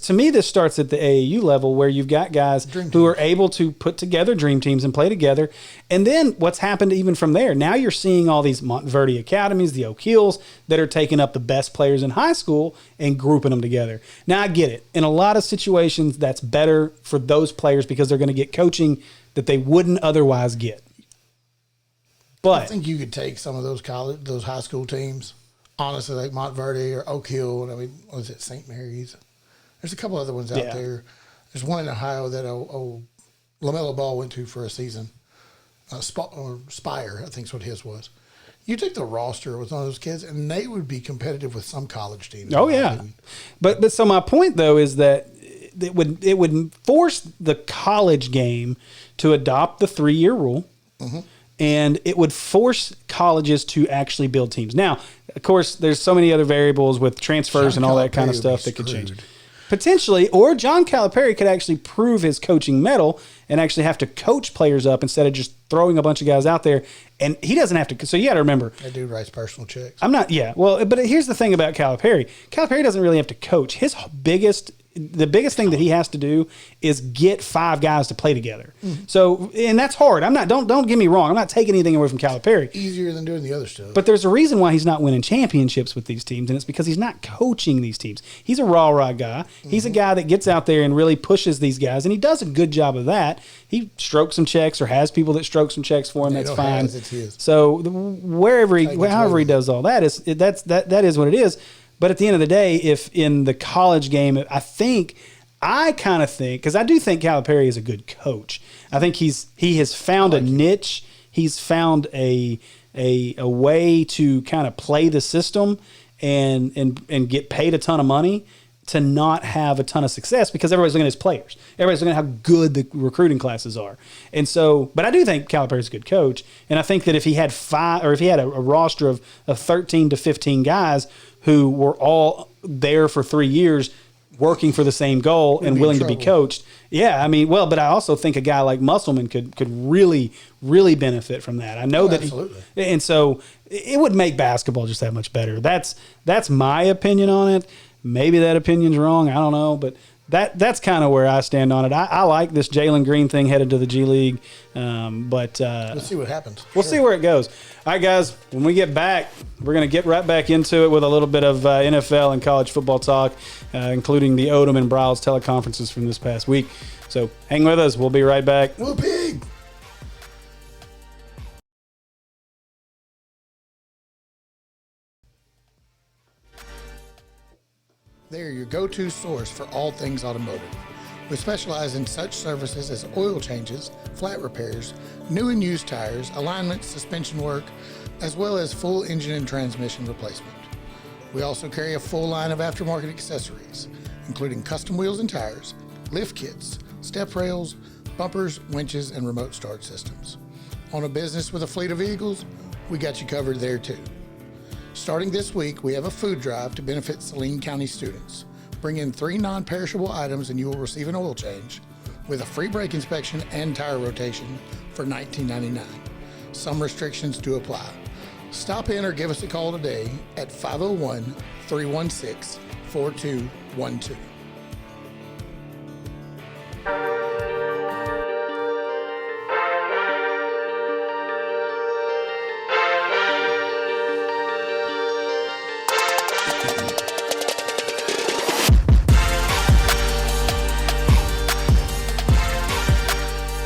S1: starts at the AAU level where you've got guys who are able to put together dream teams and play together. And then what's happened even from there? Now you're seeing all these Montverde academies, the Oak Hills, that are taking up the best players in high school and grouping them together. Now I get it. In a lot of situations, that's better for those players because they're going to get coaching that they wouldn't otherwise get. But
S2: I think you could take some of those high school teams, honestly, like Montverde or Oak Hill. And what was it, St. Mary's? There's a couple other ones out there. There's one in Ohio that LaMelo Ball went to for a season. Spire, I think is what his was. You take the roster with one of those kids, and they would be competitive with some college teams.
S1: Oh yeah, but so my point though is that it would force the college game to adopt the 3-year rule. Mm-hmm. And it would force colleges to actually build teams. Now, of course, there's so many other variables with transfers and all that kind of stuff that could change. Potentially, or John Calipari could actually prove his coaching mettle and actually have to coach players up instead of just throwing a bunch of guys out there. And he doesn't have to. So you got to remember.
S2: That dude writes personal checks.
S1: Well, but here's the thing about Calipari. Calipari doesn't really have to coach. The biggest thing that he has to do is get 5 guys to play together. Mm-hmm. So, and that's hard. Don't get me wrong. I'm not taking anything away from Calipari.
S2: Easier than doing the other stuff.
S1: But there's a reason why he's not winning championships with these teams, and it's because he's not coaching these teams. He's a rah-rah guy. Mm-hmm. He's a guy that gets out there and really pushes these guys, and he does a good job of that. He strokes some checks or has people that stroke some checks for him. That's fine. So however he does all that that is what it is. But at the end of the day, if in the college game, I kind of think, because I do think Calipari is a good coach. I think he has found a niche. He's found a way to kind of play the system and get paid a ton of money. to not have a ton of success because everybody's looking at his players. Everybody's looking at how good the recruiting classes are. And so, but I do think Calipari's a good coach. And I think that if he had a roster of 13 to 15 guys who were all there for 3 years working for the same goal and willing to be coached. Yeah, I mean, well, but I also think a guy like Musselman could really, really benefit from that. I know that
S2: absolutely.
S1: And so it would make basketball just that much better. That's my opinion on it. Maybe that opinion's wrong. I don't know, but that's kind of where I stand on it. I like this Jalen Green thing headed to the G League, but
S2: we'll see what happens.
S1: We'll see where it goes. All right, guys, when we get back, we're going to get right back into it with a little bit of NFL and college football talk, including the Odom and Bryles teleconferences from this past week. So hang with us. We'll be right back.
S2: Whoop pig. They're your go-to source for all things automotive. We specialize in such services as oil changes, flat repairs, new and used tires, alignment, suspension work, as well as full engine and transmission replacement. We also carry a full line of aftermarket accessories, including custom wheels and tires, lift kits, step rails, bumpers, winches, and remote start systems. On a business with a fleet of vehicles, we got you covered there too. Starting this week, we have a food drive to benefit Saline County students. Bring in 3 non-perishable items and you will receive an oil change with a free brake inspection and tire rotation for $19.99. Some restrictions do apply. Stop in or give us a call today at 501-316-4212.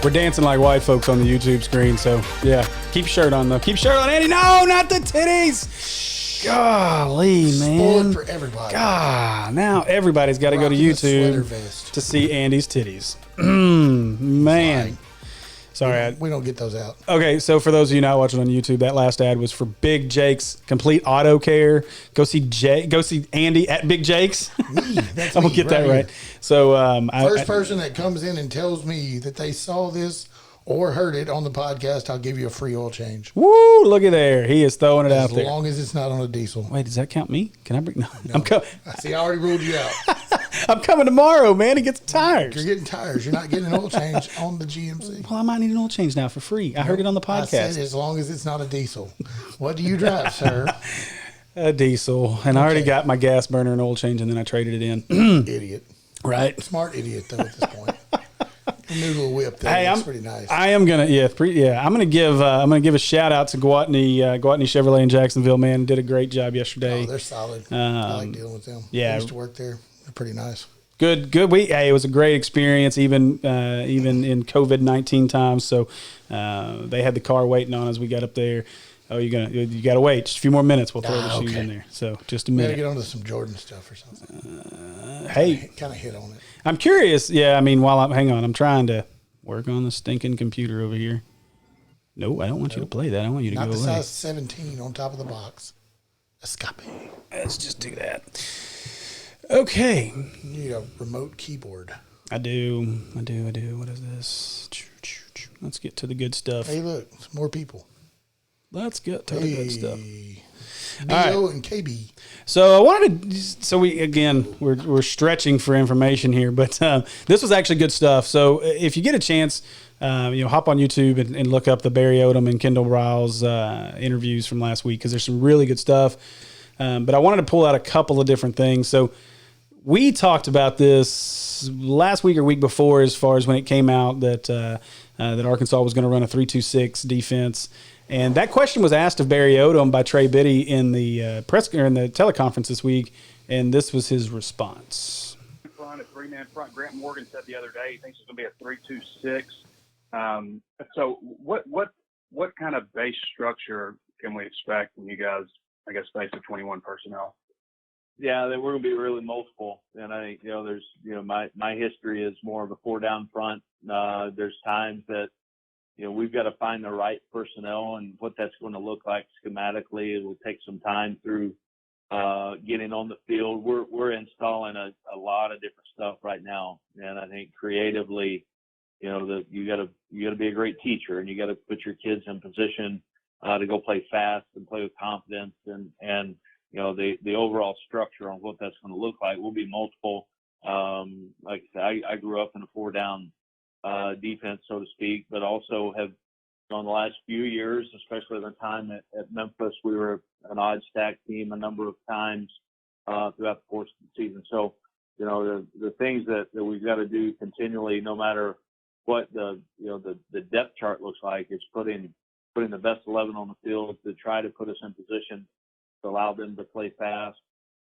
S1: We're dancing like white folks on the YouTube screen, so yeah. Keep your shirt on, though. Keep your shirt on, Andy. No, not the titties. Golly, man.
S2: Spoiled for everybody.
S1: God, now everybody's got to go to YouTube to see Andy's titties. Man. Sorry.
S2: We don't get those out.
S1: Okay, so for those of you not watching on YouTube, that last ad was for Big Jake's Complete Auto Care. Go see Andy at Big Jake's.
S2: That's
S1: I'm going to get that right. So
S2: first person that comes in and tells me that they saw this or heard it on the podcast, I'll give you a free oil change.
S1: Woo, look at there. He is throwing it out there.
S2: As long as it's not on a diesel.
S1: Wait, does that count me? Can I bring? No.
S2: I'm coming. I see, I already ruled you out.
S1: I'm coming tomorrow, man, to get some tires.
S2: You're getting tires. You're not getting an oil change on the GMC.
S1: Well, I might need an oil change now for free. I heard it on the podcast.
S2: I said as long as it's not a diesel. What do you drive, sir?
S1: A diesel. And I already got my gas burner and oil change, and then I traded it in.
S2: Idiot.
S1: Right.
S2: Smart idiot, though, at this point. The noodle whip thing.
S1: Hey,
S2: that's pretty nice.
S1: I am gonna, I'm gonna give a shout out to Gwatney Chevrolet in Jacksonville. Man, did a great job yesterday.
S2: Oh, they're solid. I like dealing with them.
S1: Yeah,
S2: I used to work there. They're pretty nice.
S1: Good week. Hey, it was a great experience, even in COVID-19 times. So they had the car waiting on us. We got up there. Oh, you got to wait just a few more minutes. We'll throw the shoes in there. So just a minute.
S2: Got to get onto some Jordan stuff or something.
S1: Hey,
S2: kind of hit on it.
S1: I'm curious. Yeah, I mean, hang on, I'm trying to work on the stinking computer over here. No, I don't want you to play that. I want you to go away.
S2: Not the size 17 on top of the box. Escape.
S1: Let's just do that. Okay.
S2: You need a remote keyboard.
S1: I do. What is this? Let's get to the good stuff.
S2: Hey, look, some more people.
S1: Let's get to the good stuff.
S2: B.O. and KB.
S1: So I wanted to. We're stretching for information here, but this was actually good stuff. So if you get a chance, hop on YouTube and look up the Barry Odom and Kendall Bryles interviews from last week because there's some really good stuff. But I wanted to pull out a couple of different things. So we talked about this last week or week before, as far as when it came out that Arkansas was going to run a 3-2-6 defense. And that question was asked of Barry Odom by Trey Biddy in the in the teleconference this week, and this was his response.
S6: Front, a 3-man front. Grant Morgan said the other day he thinks it's going to be a 3-2-6. So what kind of base structure can we expect from you guys? I guess base of 21 personnel.
S7: Yeah, then we're going to be really multiple. And I think there's my history is more of a 4-down front. There's times that. We've got to find the right personnel and what that's going to look like schematically. It will take some time through getting on the field. We're installing a lot of different stuff right now, and I think creatively, you got to be a great teacher, and you got to put your kids in position to go play fast and play with confidence, and the overall structure on what that's going to look like will be multiple. Like I said, I grew up in a 4-down defense, so to speak, but also have on the last few years, especially the time at Memphis, we were an odd stack team a number of times throughout the course of the season. So, the things that we've got to do continually, no matter what the depth chart looks like, is putting the best 11 on the field to try to put us in position to allow them to play fast,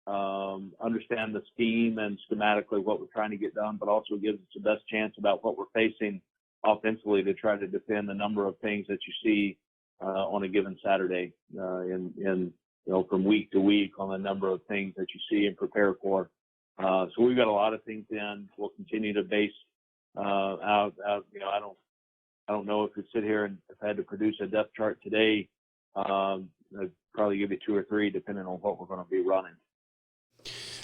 S7: understand the scheme and schematically what we're trying to get done, but also gives us the best chance about what we're facing offensively to try to defend the number of things that you see on a given Saturday from week to week on the number of things that you see and prepare for. So we've got a lot of things in. We'll continue to base out. I don't know if we sit here and if I had to produce a depth chart today, I'd probably give you 2 or 3 depending on what we're going to be running.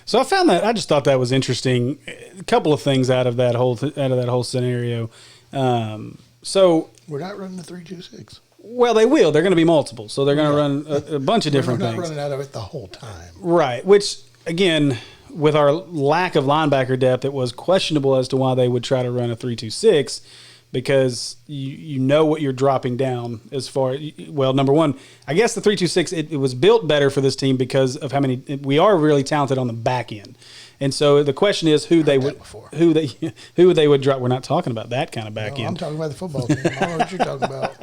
S1: So I just thought that was interesting. A couple of things out of that whole scenario. So
S2: we're not running the 3-2-6.
S1: Well, they will. They're going to be multiple, so they're going to run a bunch of different things.
S2: We're not running out of it the whole time,
S1: right? Which again, with our lack of linebacker depth, it was questionable as to why they would try to run a 3-2-6. Because you know what you're dropping down as far number one, I guess the 3-2-6 it was built better for this team because of how many we are really talented on the back end, and so the question is who they would drop. We're not talking about that kind of back end.
S2: I'm talking about the football team. I don't know what you're talking about.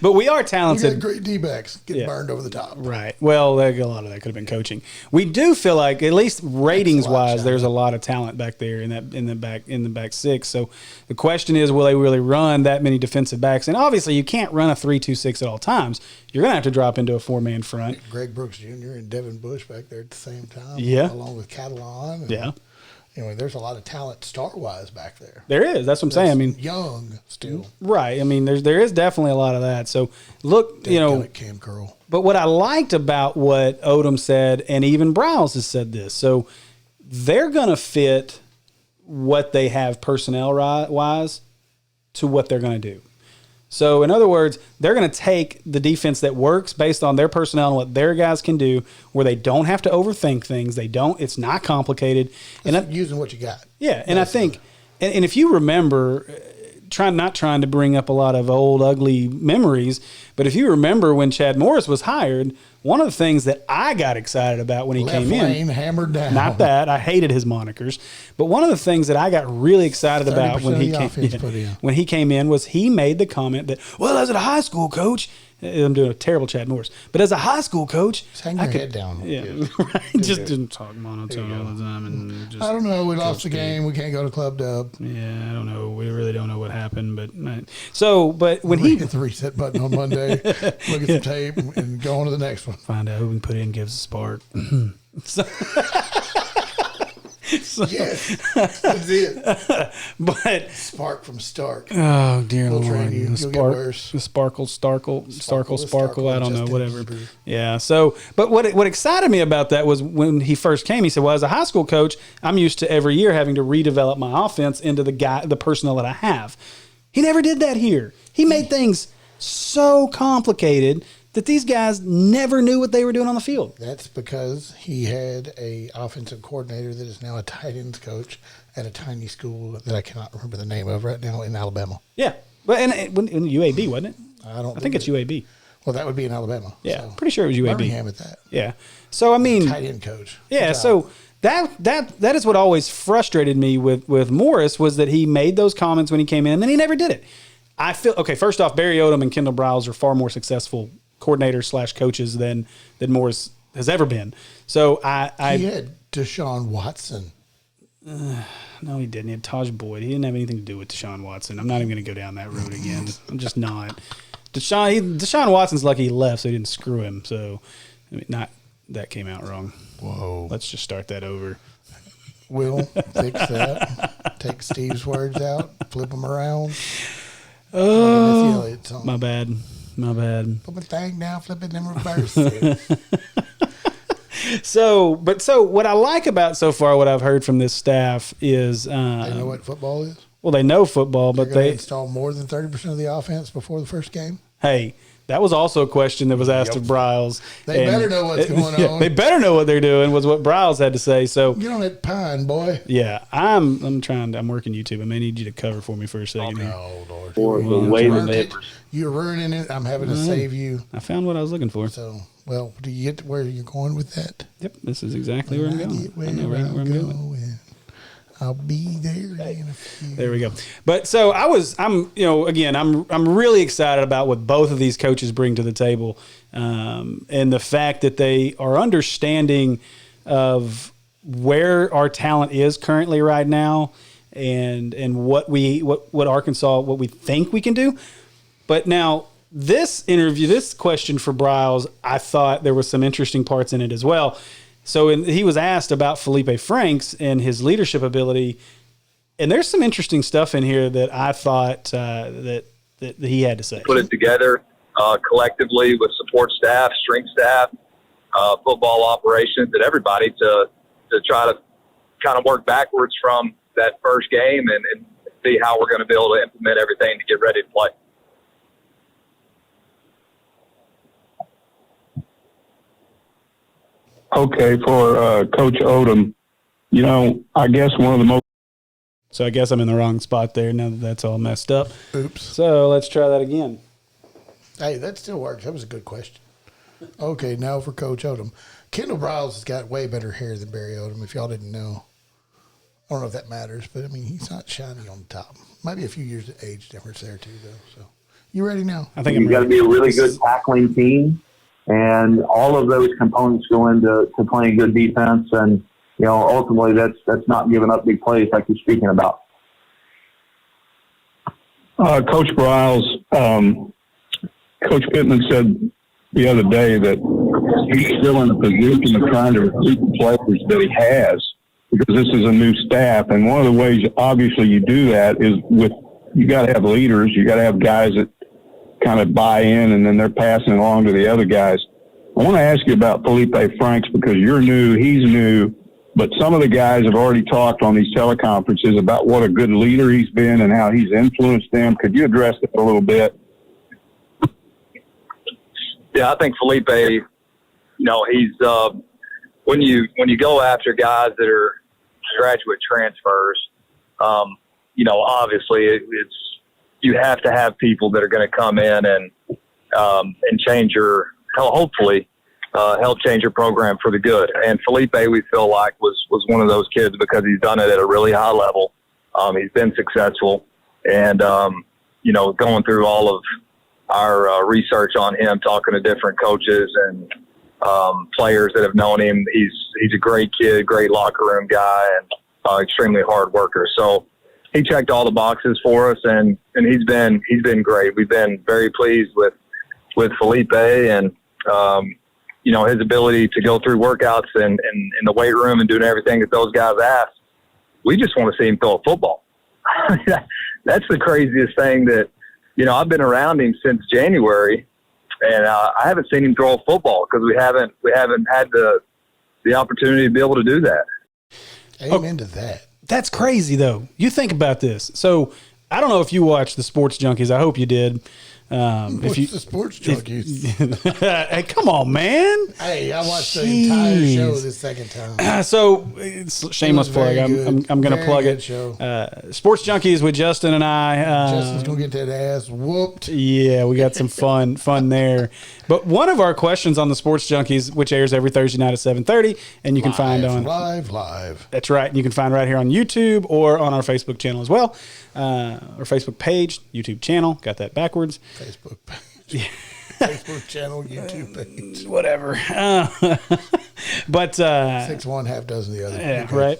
S1: But we are talented.
S2: You got great D-backs getting burned over the top.
S1: Right. Well, a lot of that could have been coaching. We do feel like, at least ratings wise, there's a lot of talent back there in the back six. So the question is, will they really run that many defensive backs? And obviously, you can't run a 3-2-6 at all times. You're going to have to drop into a 4-man front.
S2: Greg Brooks Jr. and Devin Bush back there at the same time.
S1: Yeah.
S2: Along with Catalan.
S1: Yeah.
S2: Anyway, there's a lot of talent star-wise back there.
S1: There is. That's what I'm saying. I mean,
S2: young still.
S1: Right. I mean, there is definitely a lot of that. So look,
S2: Cam Curl.
S1: But what I liked about what Odom said, and even Browse has said this, so they're going to fit what they have personnel-wise to what they're going to do. So, in other words, they're going to take the defense that works based on their personnel and what their guys can do, where they don't have to overthink things. It's not complicated.
S2: Using what you got.
S1: Yeah, and I think, and if you remember, not trying to bring up a lot of old, ugly memories, but if you remember when Chad Morris was hired, one of the things that I got excited about when he came in,
S2: hammered down.
S1: Not that I hated his monikers, but one of the things that I got really excited about when he came in was he made the comment that, well, as a high school coach, I'm doing a terrible Chad Morris, but as a high school coach,
S2: just hang your head down.
S1: Yeah, right. Just didn't talk monotone all the time, and just
S2: I don't know. We lost the game. We can't go to Club Dub.
S1: Yeah, I don't know. We really don't know what happened, but when he
S2: hit the reset button on Monday, look at the tape, and go on to the next one.
S1: Find out who we can put in, gives a spark.
S2: Yes, that's it.
S1: But
S2: spark from Stark.
S1: Oh dear
S2: we'll
S1: Lord,
S2: train you.
S1: The sparkle. I don't know, whatever.
S2: Bieber.
S1: Yeah. So, but what excited me about that was when he first came. He said, "Well, as a high school coach, I'm used to every year having to redevelop my offense into the personnel that I have." He never did that here. He made things so complicated that these guys never knew what they were doing on the field.
S2: That's because he had a offensive coordinator that is now a tight ends coach at a tiny school that I cannot remember the name of right now in Alabama.
S1: Yeah, but in UAB, wasn't it?
S2: I
S1: think it's UAB.
S2: Well, that would be in Alabama.
S1: Yeah,
S2: so.
S1: pretty sure it was UAB.
S2: Birmingham at that.
S1: Yeah. So I mean,
S2: tight end coach.
S1: Yeah. So that is what always frustrated me with Morris was that he made those comments when he came in, and then he never did it. I feel first off, Barry Odom and Kendall Browse are far more successful coordinators / coaches than Morris has ever been. So
S2: he had Deshaun Watson.
S1: No, he didn't. He had Taj Boyd. He didn't have anything to do with Deshaun Watson. I'm not even going to go down that road again. I'm just not. Deshaun Watson's lucky he left, so he didn't screw him. So, that came out wrong.
S2: Whoa.
S1: Let's just start that over.
S2: We'll fix that. Take Steve's words out, flip them around.
S1: Oh, my bad.
S2: Put my thing down, flip it in reverse.
S1: So what I like about so far, what I've heard from this staff is,
S2: They know what football is.
S1: well, they know football, but
S2: They
S1: they
S2: install more than 30% of the offense before the first game.
S1: hey, that was also a question that was asked of Bryles.
S2: They better know what's going on.
S1: They better know what they're doing, was what Bryles had to say. So
S2: Get on that pine, boy.
S1: yeah, I'm working YouTube. I may need you to cover for me for a second here.
S2: Oh, Lord.
S7: For the way the
S2: Ruined it.
S7: neighbors.
S2: You're ruining it. I'm having to save you.
S1: I found what I was looking for.
S2: So, well, do you get to where you're going with that?
S1: Yep, this is exactly where I'm
S2: I
S1: going.
S2: get
S1: I know where I'm going.
S2: I'll be there in a few.
S1: There we go. But so I'm really excited about what both of these coaches bring to the table, and the fact that they are understanding of where our talent is currently right now, and what Arkansas, what we think we can do. But now this question for Bryles, I thought there was some interesting parts in it as well. So he was asked about Felipe Franks and his leadership ability, and there's some interesting stuff in here that I thought that he had to say.
S8: Put it together collectively with support staff, strength staff, football operations, and everybody to try to kind of work backwards from that first game and see how we're going to be able to implement everything to get ready to play.
S9: Okay, for Coach Odom, I guess one of the most.
S1: So I guess I'm in the wrong spot there now that that's all messed up.
S2: Oops.
S1: So let's try that again.
S2: Hey, that still works. That was a good question. Okay, now for Coach Odom. Kendall Bryles has got way better hair than Barry Odom, if y'all didn't know. I don't know if that matters, but, I mean, he's not shiny on the top. Might be a few years of age difference there, too, though. So, you ready now?
S1: I think
S10: you've got to be a really good tackling team, and all of those components go into playing good defense. And ultimately, that's not giving up big plays like you're speaking about.
S9: Coach Bryles, Coach Pittman said the other day that he's still in a position of trying to recruit the players that he has, because this is a new staff. And one of the ways, obviously, you do that is you got to have leaders. You got to have guys that kind of buy in, and then they're passing along to the other guys. I want to ask you about Felipe Franks, because you're new, he's new, but some of the guys have already talked on these teleconferences about what a good leader he's been and how he's influenced them. Could you address that a little bit?
S8: Yeah, I think Felipe, he's when you go after guys that are graduate transfers, obviously it's you have to have people that are going to come in and change hopefully help change your program for the good. And Felipe, we feel like was one of those kids because he's done it at a really high level. He's been successful, and going through all of our research on him, talking to different coaches and players that have known him, he's a great kid, great locker room guy, and extremely hard worker. So he checked all the boxes for us, and he's been great. We've been very pleased with Felipe and his ability to go through workouts and in the weight room and doing everything that those guys ask. We just want to see him throw a football. That's the craziest thing that, I've been around him since January, and I haven't seen him throw a football because we haven't had the opportunity to be able to do that.
S2: Amen to that.
S1: That's crazy, though. You think about this. So I don't know if you watched the Sports Junkies. I hope you did.
S2: What's the Sports Junkies?
S1: Hey, come on, man.
S2: Hey, I watched the entire show the second time.
S1: So it's shameless plug. I'm going to plug it.
S2: Show.
S1: Sports Junkies with Justin and I.
S2: Justin's going to get that ass whooped.
S1: Yeah, we got some fun there. But one of our questions on the Sports Junkies, which airs every Thursday night at 7:30, and you can find on
S2: live.
S1: That's right. And you can find right here on YouTube or on our Facebook channel as well. Our Facebook page, YouTube channel. Got that backwards.
S2: Facebook page. Facebook channel, YouTube page.
S1: Whatever. But
S2: 6 1, half dozen the other.
S1: Yeah, okay. Right.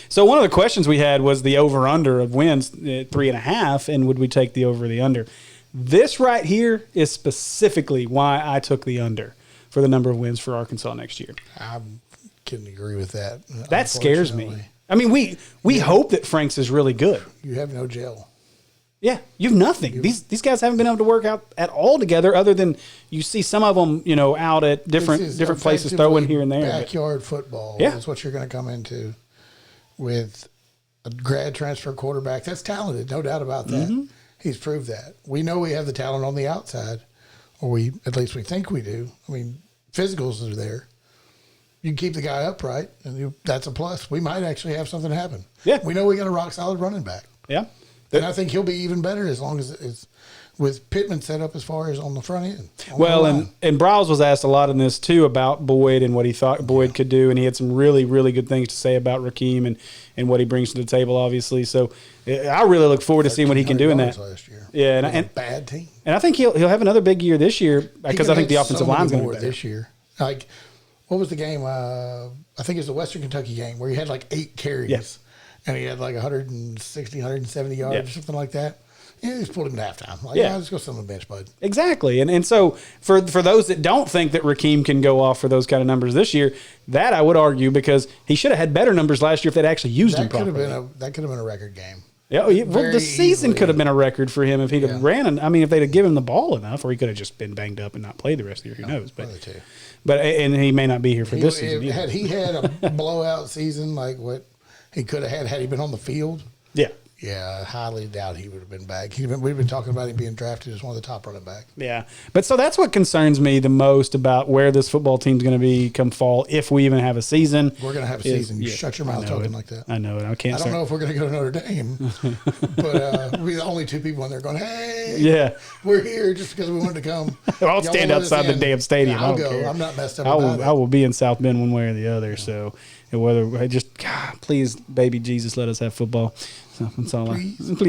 S1: So one of the questions we had was the over-under of wins, 3.5, and would we take the over or the under? This right here is specifically why I took the under for the number of wins for Arkansas next year.
S2: I couldn't agree with that.
S1: That scares me. I mean, we hope that Franks is really good.
S2: You have no gel.
S1: Yeah, you have nothing. These guys haven't been able to work out at all together, other than you see some of them, out at different places throwing here and there.
S2: Backyard football is what you're going to come into with a grad transfer quarterback. That's talented, no doubt about that. Mm-hmm. He's proved that. We know we have the talent on the outside, or at least we think we do. I mean, physicals are there. You can keep the guy upright, and that's a plus. We might actually have something happen.
S1: Yeah.
S2: We know we got a rock-solid running back.
S1: Yeah.
S2: And I think he'll be even better as long as it's with Pittman set up as far as on the front end.
S1: Well, and Briles was asked a lot in this, too, about Boyd and what he thought Boyd could do, and he had some really, really good things to say about Rakeem and what he brings to the table, obviously. So I really look forward to seeing what he can do in that.
S2: Last year.
S1: Yeah,
S2: and bad team.
S1: And I think he'll have another big year this year because I think the offensive line's going to be better.
S2: This year. Like, what was the game? I think it was the Western Kentucky game where he had like 8 carries.
S1: Yes.
S2: And he had like 160, 170 yards or something like that. Yeah, just pulled him to halftime. Like, let's go sit on the bench, bud.
S1: Exactly. And so for those that don't think that Rakeem can go off for those kind of numbers this year, that I would argue because he should have had better numbers last year if they'd actually used him properly.
S2: That could have been a record game.
S1: Yeah, well, the season could have been a record for him if he'd have ran. I mean, if they'd have given him the ball enough, or he could have just been banged up and not played the rest of the year. Who knows? But he may not be here for this season.
S2: Had he had a blowout season like what he could have had he been on the field, yeah, I highly doubt he would have been back. We've been talking about him being drafted as one of the top running backs.
S1: Yeah, but so that's what concerns me the most about where this football team's going to be come fall, if we even have a season.
S2: We're going to have a season. You shut your mouth talking like that.
S1: I know it. I
S2: don't know if we're going to go to Notre Dame, but we're the only 2 people in there going, hey, we're here just because we wanted to come.
S1: I'll stand outside the damn stadium.
S2: I'll
S1: go.
S2: Care. I'm not messed up about it.
S1: I will be in South Bend one way or the other. So whether I just, God, please, baby Jesus, let us have football. So that's all. Please.
S2: At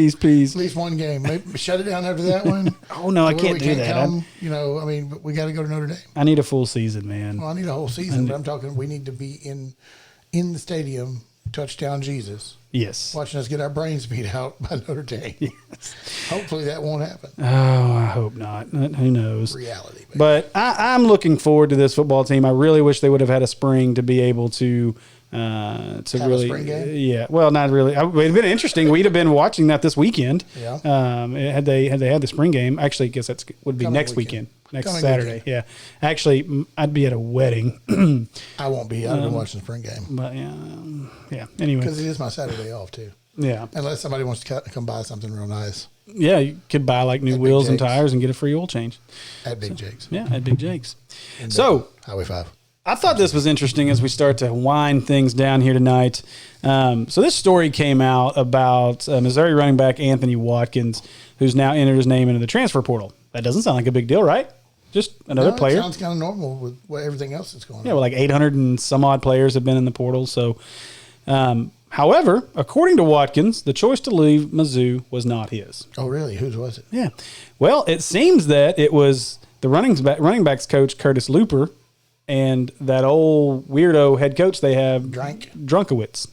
S2: least one game. Maybe shut it down after that one.
S1: Oh no, I can't do that.
S2: We got to go to Notre Dame.
S1: I need a full season, man.
S2: Well, I need a whole season, but I'm talking. We need to be in the stadium, touchdown Jesus.
S1: Yes.
S2: Watching us get our brains beat out by Notre Dame. Yes. Hopefully that won't happen.
S1: Oh, I hope not. Who knows?
S2: Reality. Baby.
S1: But I'm looking forward to this football team. I really wish they would have had a spring to be able to
S2: have
S1: really,
S2: a spring game?
S1: Yeah. Well, not really. It'd have been interesting. We'd have been watching that this weekend.
S2: Yeah.
S1: Had they had the spring game. Actually, I guess that would be next weekend. Next Saturday. Yeah. Actually, I'd be at a wedding.
S2: I won't be. I've been watching the spring game.
S1: But yeah. Anyway,
S2: because it is my Saturday off too.
S1: Yeah.
S2: Unless somebody wants to come buy something real nice.
S1: Yeah, you could buy like new wheels and tires and get a free oil change.
S2: At Big Jake's.
S1: Yeah, at Big Jake's. So
S2: Highway 5.
S1: I thought this was interesting as we start to wind things down here tonight. So this story came out about Missouri running back Anthony Watkins, who's now entered his name into the transfer portal. That doesn't sound like a big deal, right? Just another player.
S2: It sounds kind of normal with everything else that's going on.
S1: Yeah, well, like 800 and some odd players have been in the portal. So, however, according to Watkins, the choice to leave Mizzou was not his.
S2: Oh, really? Whose was it?
S1: Yeah. Well, it seems that it was the running backs coach, Curtis Looper, and that old weirdo head coach they have, Drunkowitz.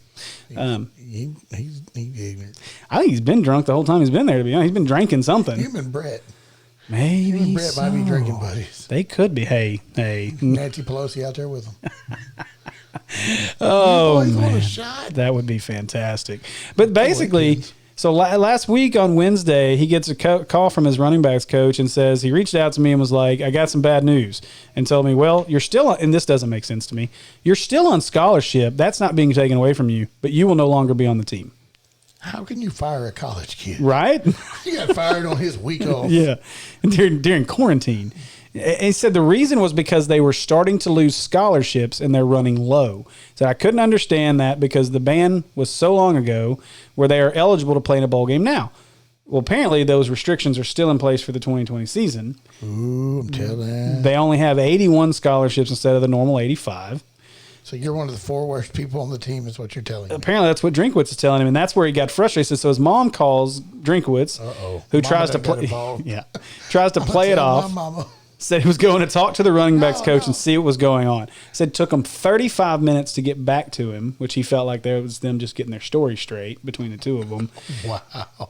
S2: He's ignorant.
S1: I think he's been drunk the whole time he's been there, to be honest. He's been drinking something.
S2: Him and Brett.
S1: Maybe
S2: him and Brett might be drinking buddies.
S1: They could be. Hey.
S2: Nancy Pelosi out there with them.
S1: Oh, man. That would be fantastic. But basically, so last week on Wednesday, he gets a call from his running backs coach and says he reached out to me and was like, I got some bad news, and told me, well, you're still on, and this doesn't make sense to me. You're still on scholarship. That's not being taken away from you, but you will no longer be on the team.
S2: How can you fire a college kid?
S1: Right?
S2: He got fired on his week off.
S1: Yeah, during quarantine. He said the reason was because they were starting to lose scholarships and they're running low. So I couldn't understand that because the ban was so long ago where they are eligible to play in a bowl game now. Well, apparently those restrictions are still in place for the 2020 season.
S2: Ooh, I'm telling.
S1: They only have 81 scholarships instead of the normal 85.
S2: So you're one of the 4 worst people on the team is what you're telling me.
S1: Apparently that's what Drinkwitz is telling him, and that's where he got frustrated. So his mom calls Drinkwitz, who tries to play it off. Said he was going to talk to the running backs coach and see what was going on. Said it took him 35 minutes to get back to him, which he felt like there was them just getting their story straight between the two of them.
S2: Wow.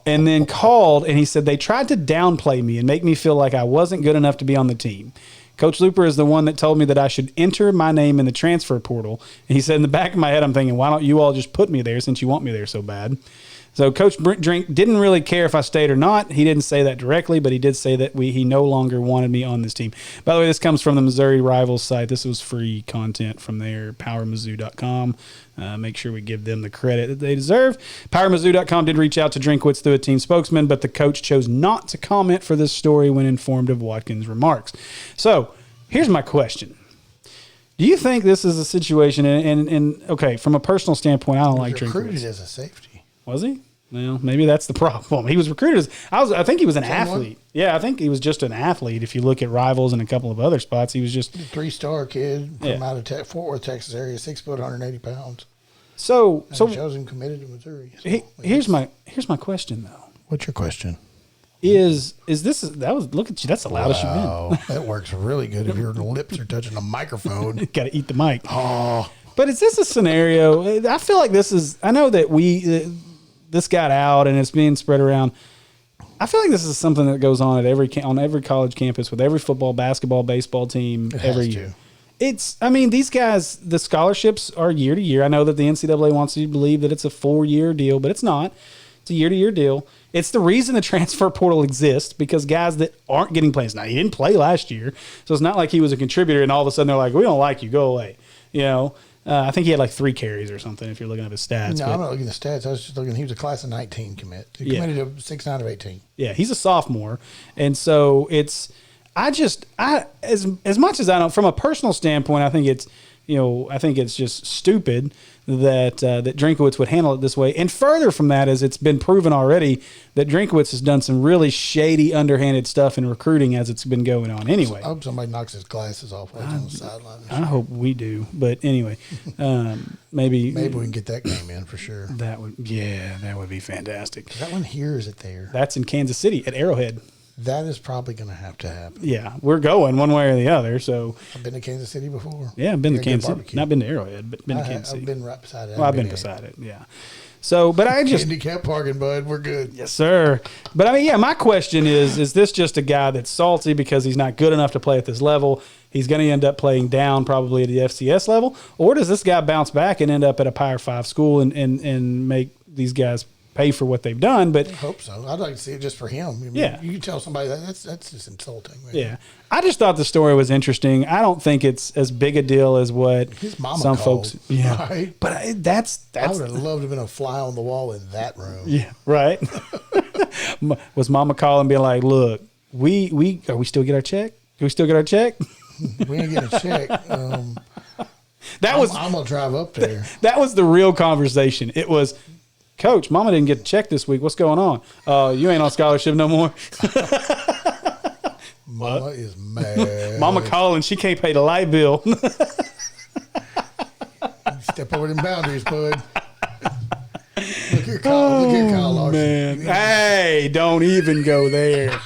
S1: And then called, and he said they tried to downplay me and make me feel like I wasn't good enough to be on the team. Coach Looper is the one that told me that I should enter my name in the transfer portal. And he said in the back of my head, I'm thinking, why don't you all just put me there since you want me there so bad? So Coach Drink didn't really care if I stayed or not. He didn't say that directly, but he did say that he no longer wanted me on this team. By the way, this comes from the Missouri Rivals site. This was free content from there, powermizzou.com. Make sure we give them the credit that they deserve. PowerMizzou.com did reach out to Drinkwitz through a team spokesman, but the coach chose not to comment for this story when informed of Watkins' remarks. So here's my question. Do you think this is a situation, and okay, from a personal standpoint, I don't like Drinkwitz.
S2: Recruited as a safety.
S1: Was he? Well, maybe that's the problem. He was recruited as I think he was an athlete. Yeah, I think he was just an athlete. If you look at Rivals and a couple of other spots, he was just
S2: 3-star kid from out of Fort Worth, Texas area, 6 foot, 180 pounds.
S1: So
S2: shows him committed to Missouri. So
S1: here's my question though.
S2: What's your question?
S1: Is this look at you? That's the loudest you've been.
S2: That works really good if your lips are touching the microphone.
S1: Got to eat the mic.
S2: Oh,
S1: but is this a scenario? I feel like this is. I know that this got out and it's being spread around. I feel like this is something that goes on at on every college campus with every football, basketball, baseball team every year. These guys, the scholarships are year to year. I know that the NCAA wants you to believe that it's a 4-year deal, but it's not. It's a year-to-year deal. It's the reason the transfer portal exists, because guys that aren't getting plays. Now, he didn't play last year, so it's not like he was a contributor and all of a sudden they're like, we don't like you, go away. I think he had like 3 carries or something if you're looking at his stats.
S2: No, I'm not looking at the stats. I was just looking. He was a class of 19 commit. He committed to 6-9 of 18.
S1: Yeah, he's a sophomore. And so as much as I don't, from a personal standpoint, I think it's just stupid that Drinkwitz would handle it this way. And further from that is it's been proven already that Drinkwitz has done some really shady, underhanded stuff in recruiting as it's been going on anyway.
S2: I hope somebody knocks his glasses off while he's on the sideline.
S1: I hope we do. But anyway, maybe
S2: we can get that game in for sure.
S1: That would be fantastic.
S2: Is that one here or is it there?
S1: That's in Kansas City at Arrowhead.
S2: That is probably going to happen.
S1: Yeah, we're going one way or the other. So
S2: I've been to Kansas City before.
S1: Yeah, I've been to Kansas City. Not been to Arrowhead, but been to Kansas City.
S2: I've been right beside it.
S1: Well, I've been beside it. Yeah. So, but I just
S2: handicap parking, bud. We're good.
S1: Yes, sir. But my question is this just a guy that's salty because he's not good enough to play at this level? He's going to end up playing down probably at the FCS level, or does this guy bounce back and end up at a Power 5 school and make these guys pay for what they've done? But
S2: I hope so. I'd like to see it just for him.
S1: Yeah,
S2: you can tell somebody that's just insulting. Man.
S1: Yeah, I just thought the story was interesting. I don't think it's as big a deal as what
S2: his mama
S1: some
S2: called,
S1: folks. Yeah,
S2: right?
S1: But that's.
S2: I would have loved to have been a fly on the wall in that room.
S1: Yeah, right. Was mama calling, being like, "Look, we still get our check? Do we still get our check?
S2: We ain't get a check." I'm gonna drive up there.
S1: That was the real conversation. It was, Coach, Mama didn't get a check this week. What's going on? You ain't on scholarship no more.
S2: Mama is mad.
S1: Mama calling. She can't pay the light bill.
S2: Step over them boundaries, bud. Look here, Kyle Larson.
S1: Man. Hey, don't even go there.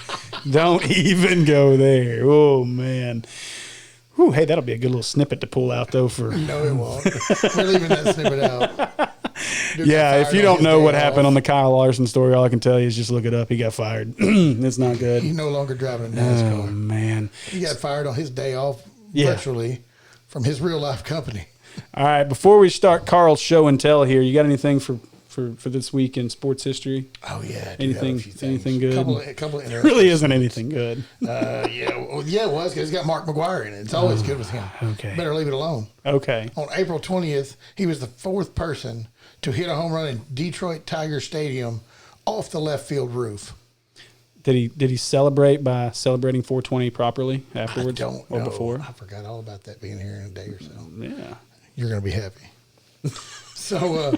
S1: Don't even go there. Oh, man. Whew, hey, that'll be a good little snippet to pull out, though.
S2: No, it won't. We're leaving that snippet out.
S1: Yeah, if you don't know what happened on the Kyle Larson story, all I can tell you is just look it up. He got fired. It's not good.
S2: He's no longer driving a NASCAR.
S1: Oh, man.
S2: He got fired on his day off virtually from his real life company.
S1: All right, before we start Carl's show and tell here, you got anything for this week in sports history?
S2: Oh yeah,
S1: anything good?
S2: A couple of
S1: it really isn't anything good.
S2: It was because he's got Mark McGuire in it. It's always good with him.
S1: Okay,
S2: better leave it alone.
S1: Okay.
S2: On April 20th, he was the 4th person to hit a home run in Detroit Tiger Stadium off the left field roof.
S1: Did he celebrate by celebrating 420 properly afterwards?
S2: I don't
S1: or
S2: know.
S1: Before?
S2: I forgot all about that being here in a day or so.
S1: Yeah,
S2: you're gonna be happy. So.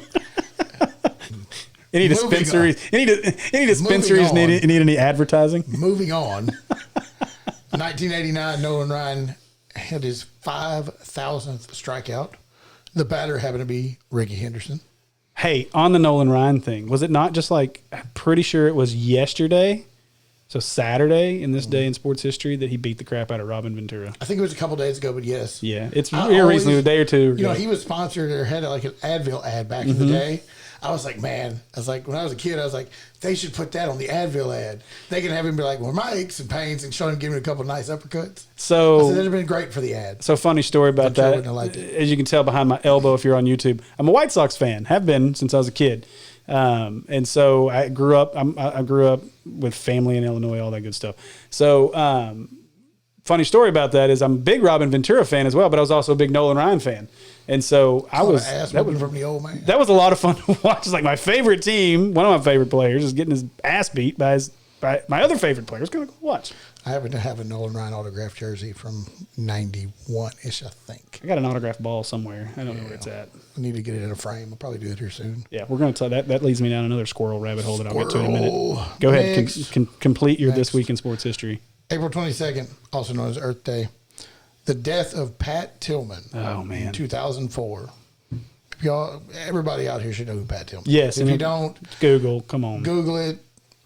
S1: Any dispensaries? Any dispensaries need any advertising?
S2: Moving on. 1989, Nolan Ryan had his 5,000th strikeout. The batter happened to be Ricky Henderson.
S1: Hey, on the Nolan Ryan thing, was it not just like, I'm pretty sure it was yesterday, so Saturday in this day in sports history, that he beat the crap out of Robin Ventura?
S2: I think it was a couple days ago, but yes.
S1: Yeah, it's recently, a day or two ago.
S2: He was sponsored or had like an Advil ad back in the day. I was like, when I was a kid, I was like, they should put that on the Advil ad. They can have him be like, well, my aches and pains, and show him giving him a couple of nice uppercuts.
S1: So
S2: I said, that'd have been great for the ad.
S1: So funny story about that. As you can tell behind my elbow, if you're on YouTube, I'm a White Sox fan. Have been since I was a kid. And so I grew up. I grew up with family in Illinois, all that good stuff. So funny story about that is I'm a big Robin Ventura fan as well, but I was also a big Nolan Ryan fan. And so
S2: that was from the old man.
S1: That was a lot of fun to watch. It's like my favorite team, one of my favorite players, is getting his ass beat by my other favorite player. It's going to go watch.
S2: I happen to have a Nolan Ryan autographed jersey from 91-ish, I think.
S1: I got an autographed ball somewhere. I don't know where it's at.
S2: I need to get it in a frame. I'll probably do it here soon.
S1: Yeah, we're going to tell that leads me down another squirrel rabbit hole that I'll get to in a minute. Go ahead, complete your This Week in Sports History.
S2: April 22nd, also known as Earth Day. The death of Pat Tillman.
S1: Oh, man.
S2: In 2004. Y'all, everybody out here should know who Pat Tillman is.
S1: Yes.
S2: If you don't,
S1: Google. Come on.
S2: Google it.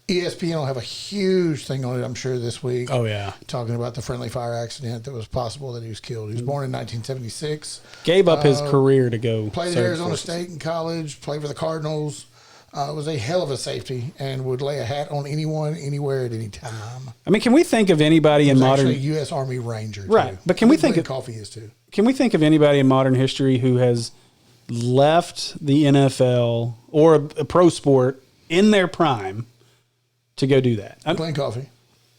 S2: ESPN will have a huge thing on it, I'm sure, this week.
S1: Oh, yeah.
S2: Talking about the friendly fire accident that was possible that he was killed. He was born in 1976.
S1: Gave up his career to go.
S2: Played at Arizona State in college. Played for the Cardinals. Was a hell of a safety and would lay a hat on anyone, anywhere, at any time.
S1: I mean, can we think of anybody in modern...
S2: Actually, a U.S. Army Ranger, too.
S1: Right. But can we think of...
S2: Coffee is, too.
S1: Can we think of anybody in modern history who has left the NFL or a pro sport in their prime to go do that?
S2: Glenn Coffey.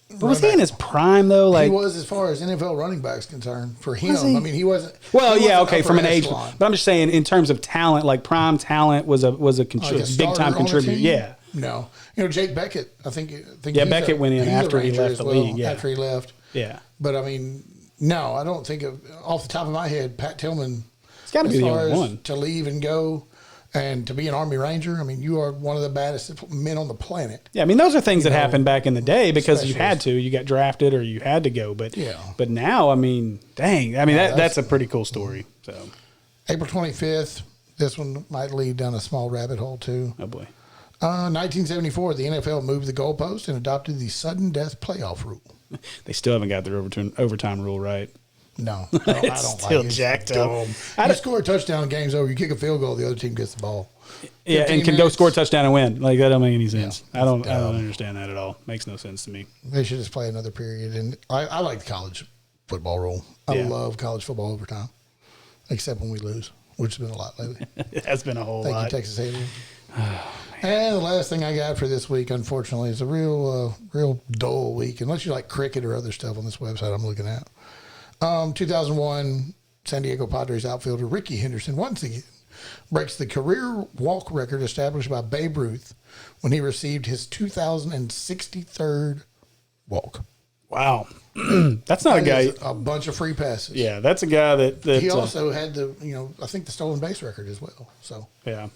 S1: But was he in his prime, though? Like,
S2: he was, as far as NFL running backs concerned. For him, I mean, he wasn't.
S1: Well,
S2: he
S1: yeah,
S2: wasn't
S1: okay, from an age.
S2: echelon.
S1: But I'm just saying, in terms of talent, like prime talent was a big time contributor. Yeah.
S2: No, Jake Beckett. I think
S1: Beckett went in after he left the league. Yeah,
S2: after he left.
S1: Yeah.
S2: But I mean, no, I don't think of off the top of my head, Pat Tillman.
S1: It's got to be the only one
S2: to leave and go. And to be an Army Ranger, I mean, you are one of the baddest men on the planet.
S1: Yeah, I mean, those are things that happened back in the day because you had to. You got drafted or you had to go. But but now, I mean, dang. I mean, that's a pretty cool story. So,
S2: April 25th, this one might lead down a small rabbit hole, too.
S1: Oh, boy.
S2: 1974, the NFL moved the goalpost and adopted the sudden death playoff rule.
S1: They still haven't got their overtime rule right.
S2: No, I don't
S1: still
S2: like it.
S1: Jacked up.
S2: You score a touchdown, game's over. You kick a field goal, the other team gets the ball.
S1: Yeah, and can go score a touchdown and win. Like, that don't make any sense. Yeah, I don't understand that at all. Makes no sense to me.
S2: They should just play another period. And I like the college football rule. I love college football overtime, except when we lose, which has been a lot lately.
S1: It has been a whole lot.
S2: Thank you, Texas A&M. And the last thing I got for this week, unfortunately, is a real dull week, unless you like cricket or other stuff on this website I'm looking at. 2001, San Diego Padres outfielder Ricky Henderson once again breaks the career walk record established by Babe Ruth when he received his 2,063rd walk.
S1: Wow. That's not a guy.
S2: A bunch of free passes.
S1: Yeah, that's a guy that
S2: he also had I think the stolen base record as well. So
S1: yeah.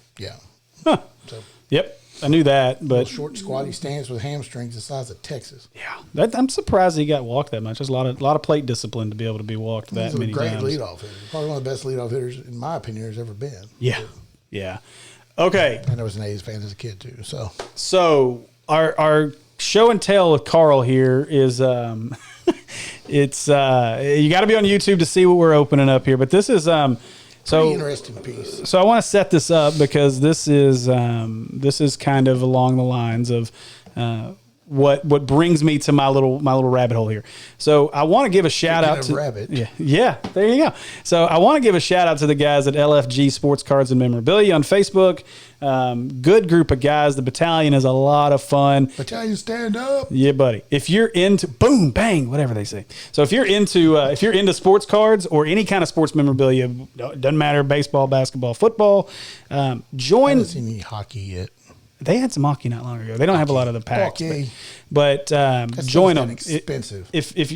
S2: Huh. So
S1: yep. I knew that, but
S2: short, squatty stance with hamstrings the size of Texas.
S1: Yeah, I'm surprised he got walked that much. There's a lot of plate discipline to be able to be walked that many times.
S2: He's a great leadoff hitter. Probably one of the best leadoff hitters, in my opinion, there's ever been.
S1: Yeah. Okay.
S2: And I was an A's fan as a kid too.
S1: So our show and tell with Carl here is it's you got to be on YouTube to see what we're opening up here, but this is
S2: pretty interesting piece.
S1: So I want to set this up because this is kind of along the lines of what brings me to my little rabbit hole here. So I want to give a shout out to
S2: rabbit.
S1: Yeah, there you go. So I want to give a shout out to the guys at LFG Sports Cards and Memorabilia on Facebook. Good group of guys. The battalion is a lot of fun.
S2: Battalion, stand up.
S1: Yeah, buddy. If you're into boom, bang, whatever they say. So if you're into sports cards or any kind of sports memorabilia, doesn't matter, baseball, basketball, football, join.
S2: I haven't seen any hockey yet.
S1: They had some hockey not long ago. They don't have a lot of the packs, but join them.
S2: Expensive.
S1: If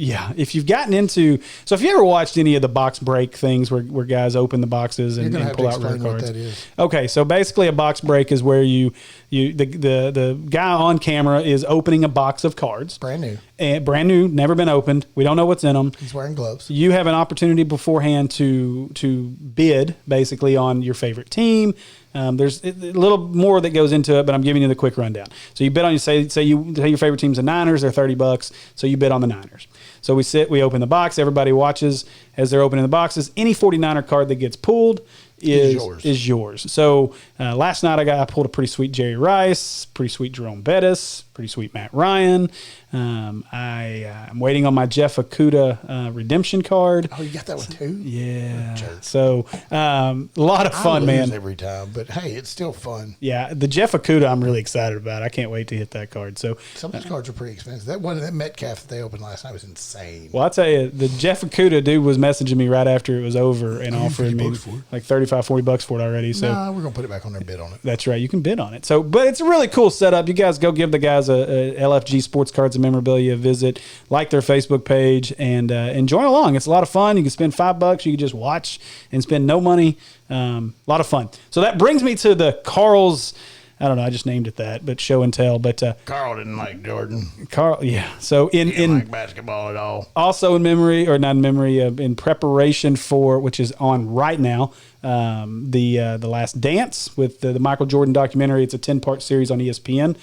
S1: you've gotten into, so if you ever watched any of the box break things where guys open the boxes and pull out rare cards.
S2: That is.
S1: Okay, so basically a box break is where the guy on camera is opening a box of cards, brand new, never been opened. We don't know what's in them.
S2: He's wearing gloves.
S1: You have an opportunity beforehand to bid basically on your favorite team. There's a little more that goes into it, but I'm giving you the quick rundown. So you bid on, say your favorite team's the Niners, they're $30, so you bid on the Niners. So we open the box, everybody watches as they're opening the boxes. Any 49er card that gets pulled is yours. So last night I pulled a pretty sweet Jerry Rice, pretty sweet Jerome Bettis, Pretty sweet Matt Ryan. I'm waiting on my Jeff Okuda redemption card.
S2: Oh, you got that one too?
S1: Yeah. So a lot of fun, man.
S2: Every time, but hey, it's still fun.
S1: Yeah, the Jeff Okuda I'm really excited about. I can't wait to hit that card. So
S2: some of those cards are pretty expensive. That Metcalf that they opened last night was insane.
S1: Well, I'll tell you, the Jeff Okuda dude was messaging me right after it was over and offering me like $35-$40 for it already. So
S2: we're gonna put it back on their bid on it.
S1: That's right, you can bid on it. So, but it's a really cool setup. You guys go give the guys a LFG Sports Cards and Memorabilia visit, like their Facebook page, and join along. It's a lot of fun. You can spend $5. You can just watch and spend no money. A lot of fun. So that brings me to the Carl's. I don't know. I just named it that, but show and tell. But
S2: Carl didn't like Jordan.
S1: Carl, yeah. So
S2: he didn't like basketball at all.
S1: Also in memory, or not in memory, in preparation for, which is on right now, the Last Dance with the Michael Jordan documentary. It's a 10-part series on ESPN.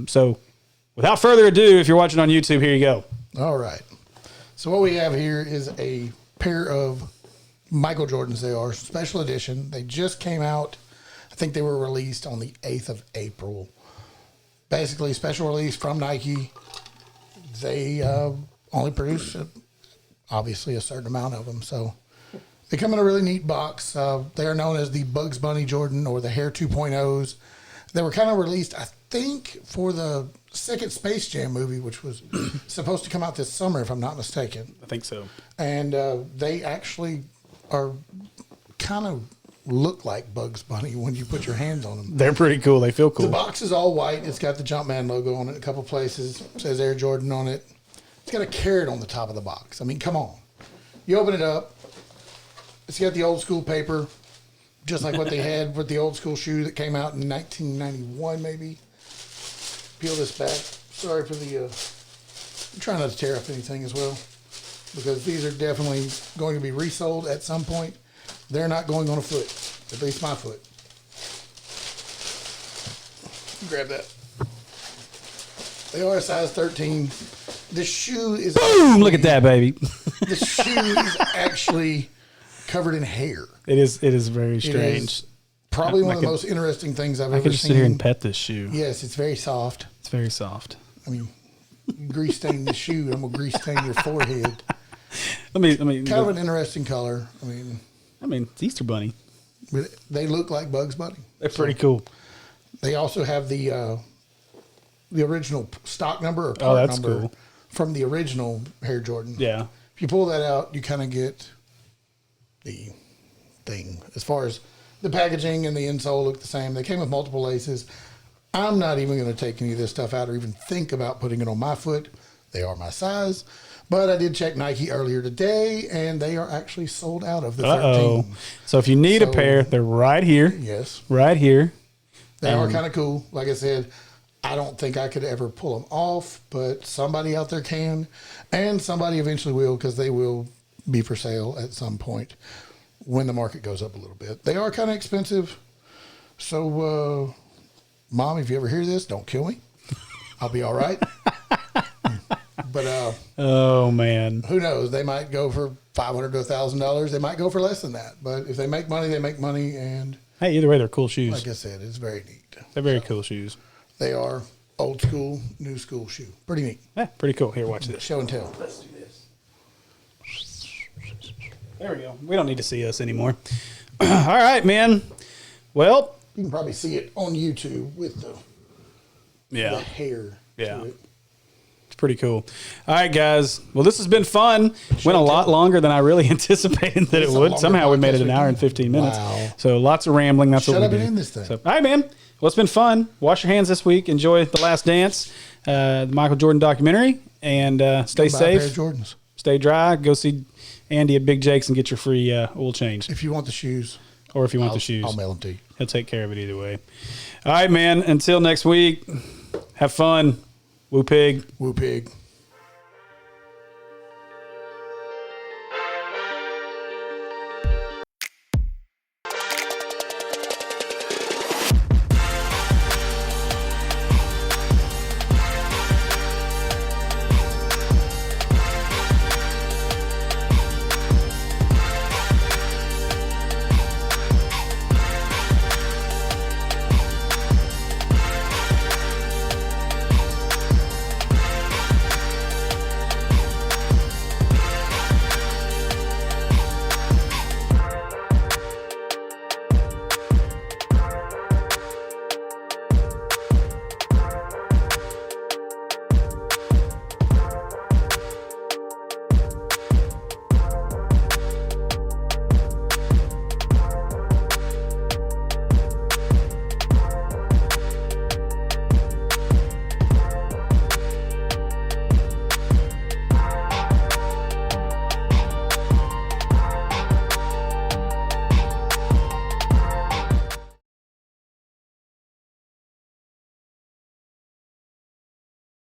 S1: So without further ado, if you're watching on YouTube, here you go.
S2: All right. So what we have here is a pair of Michael Jordans. They are special edition. They just came out. I think they were released on the 8th of April. Basically, special release from Nike. They only produce, obviously, a certain amount of them. So they come in a really neat box. They are known as the Bugs Bunny Jordan or the Hair 2.0s. They were kind of released, I think, for the second Space Jam movie, which was supposed to come out this summer, if I'm not mistaken.
S1: I think so.
S2: And they actually are kind of look like Bugs Bunny when you put your hands on them.
S1: They're pretty cool. They feel cool.
S2: The box is all white. It's got the Jumpman logo on it in a couple places. It says Air Jordan on it. It's got a carrot on the top of the box. I mean, come on. You open it up. It's got the old school paper, just like what they had with the old school shoe that came out in 1991, maybe. Peel this back. Sorry for the... I'm trying not to tear up anything as well, because these are definitely going to be resold at some point. They're not going on a foot, at least my foot. Grab that. They are a size 13. The shoe is...
S1: Boom! Look at that, baby.
S2: The shoe is actually covered in hair.
S1: It is very strange.
S2: It is probably one of the most interesting things I've ever seen.
S1: I could just sit here and pet this shoe.
S2: Yes, it's very soft.
S1: It's very soft.
S2: I mean, grease stain the shoe. I'm going to grease stain your forehead.
S1: Let me.
S2: Kind of an interesting color. I mean,
S1: it's Easter Bunny.
S2: But they look like Bugs Bunny.
S1: They're pretty cool.
S2: They also have the original stock number or part number
S1: cool.
S2: from the original Hair Jordan.
S1: Yeah.
S2: If you pull that out, you kind of get the thing. As far as the packaging and the insole look the same. They came with multiple laces. I'm not even going to take any of this stuff out or even think about putting it on my foot. They are my size. But I did check Nike earlier today, and they are actually sold out of the 13.
S1: So if you need a pair, they're right here.
S2: Yes.
S1: Right here.
S2: They are kind of cool. Like I said, I don't think I could ever pull them off, but somebody out there can, and somebody eventually will, because they will be for sale at some point when the market goes up a little bit. They are kind of expensive. So, Mom, if you ever hear this, don't kill me. I'll be all right. But
S1: oh man,
S2: who knows? They might go for $500 to $1,000. They might go for less than that. But if they make money, they make money. And
S1: hey, either way, they're cool shoes.
S2: Like I said, it's very neat.
S1: They're very cool shoes.
S2: They are old school, new school shoe. Pretty neat.
S1: Yeah, pretty cool. Here, watch this.
S2: Show and tell.
S1: Let's do this. There we go. We don't need to see us anymore. All right, man. Well,
S2: you can probably see it on YouTube with the hair.
S1: Yeah.
S2: To it.
S1: Pretty cool. All right, guys. Well, this has been fun. Went a lot longer than I really anticipated that it would. Somehow we made it an hour and 15 minutes. Wow. So lots of rambling. That's what we do.
S2: In this thing.
S1: So, all right, man. Well, it's been fun. Wash your hands this week. Enjoy The Last Dance, the Michael Jordan documentary, and stay safe.
S2: Jordans.
S1: Stay dry. Go see Andy at Big Jake's and get your free oil change.
S2: If you want the shoes.
S1: Or if you want the shoes.
S2: I'll mail them to you.
S1: He'll take care of it either way. All right, man. Until next week, have fun. Woo pig.
S2: Woo pig.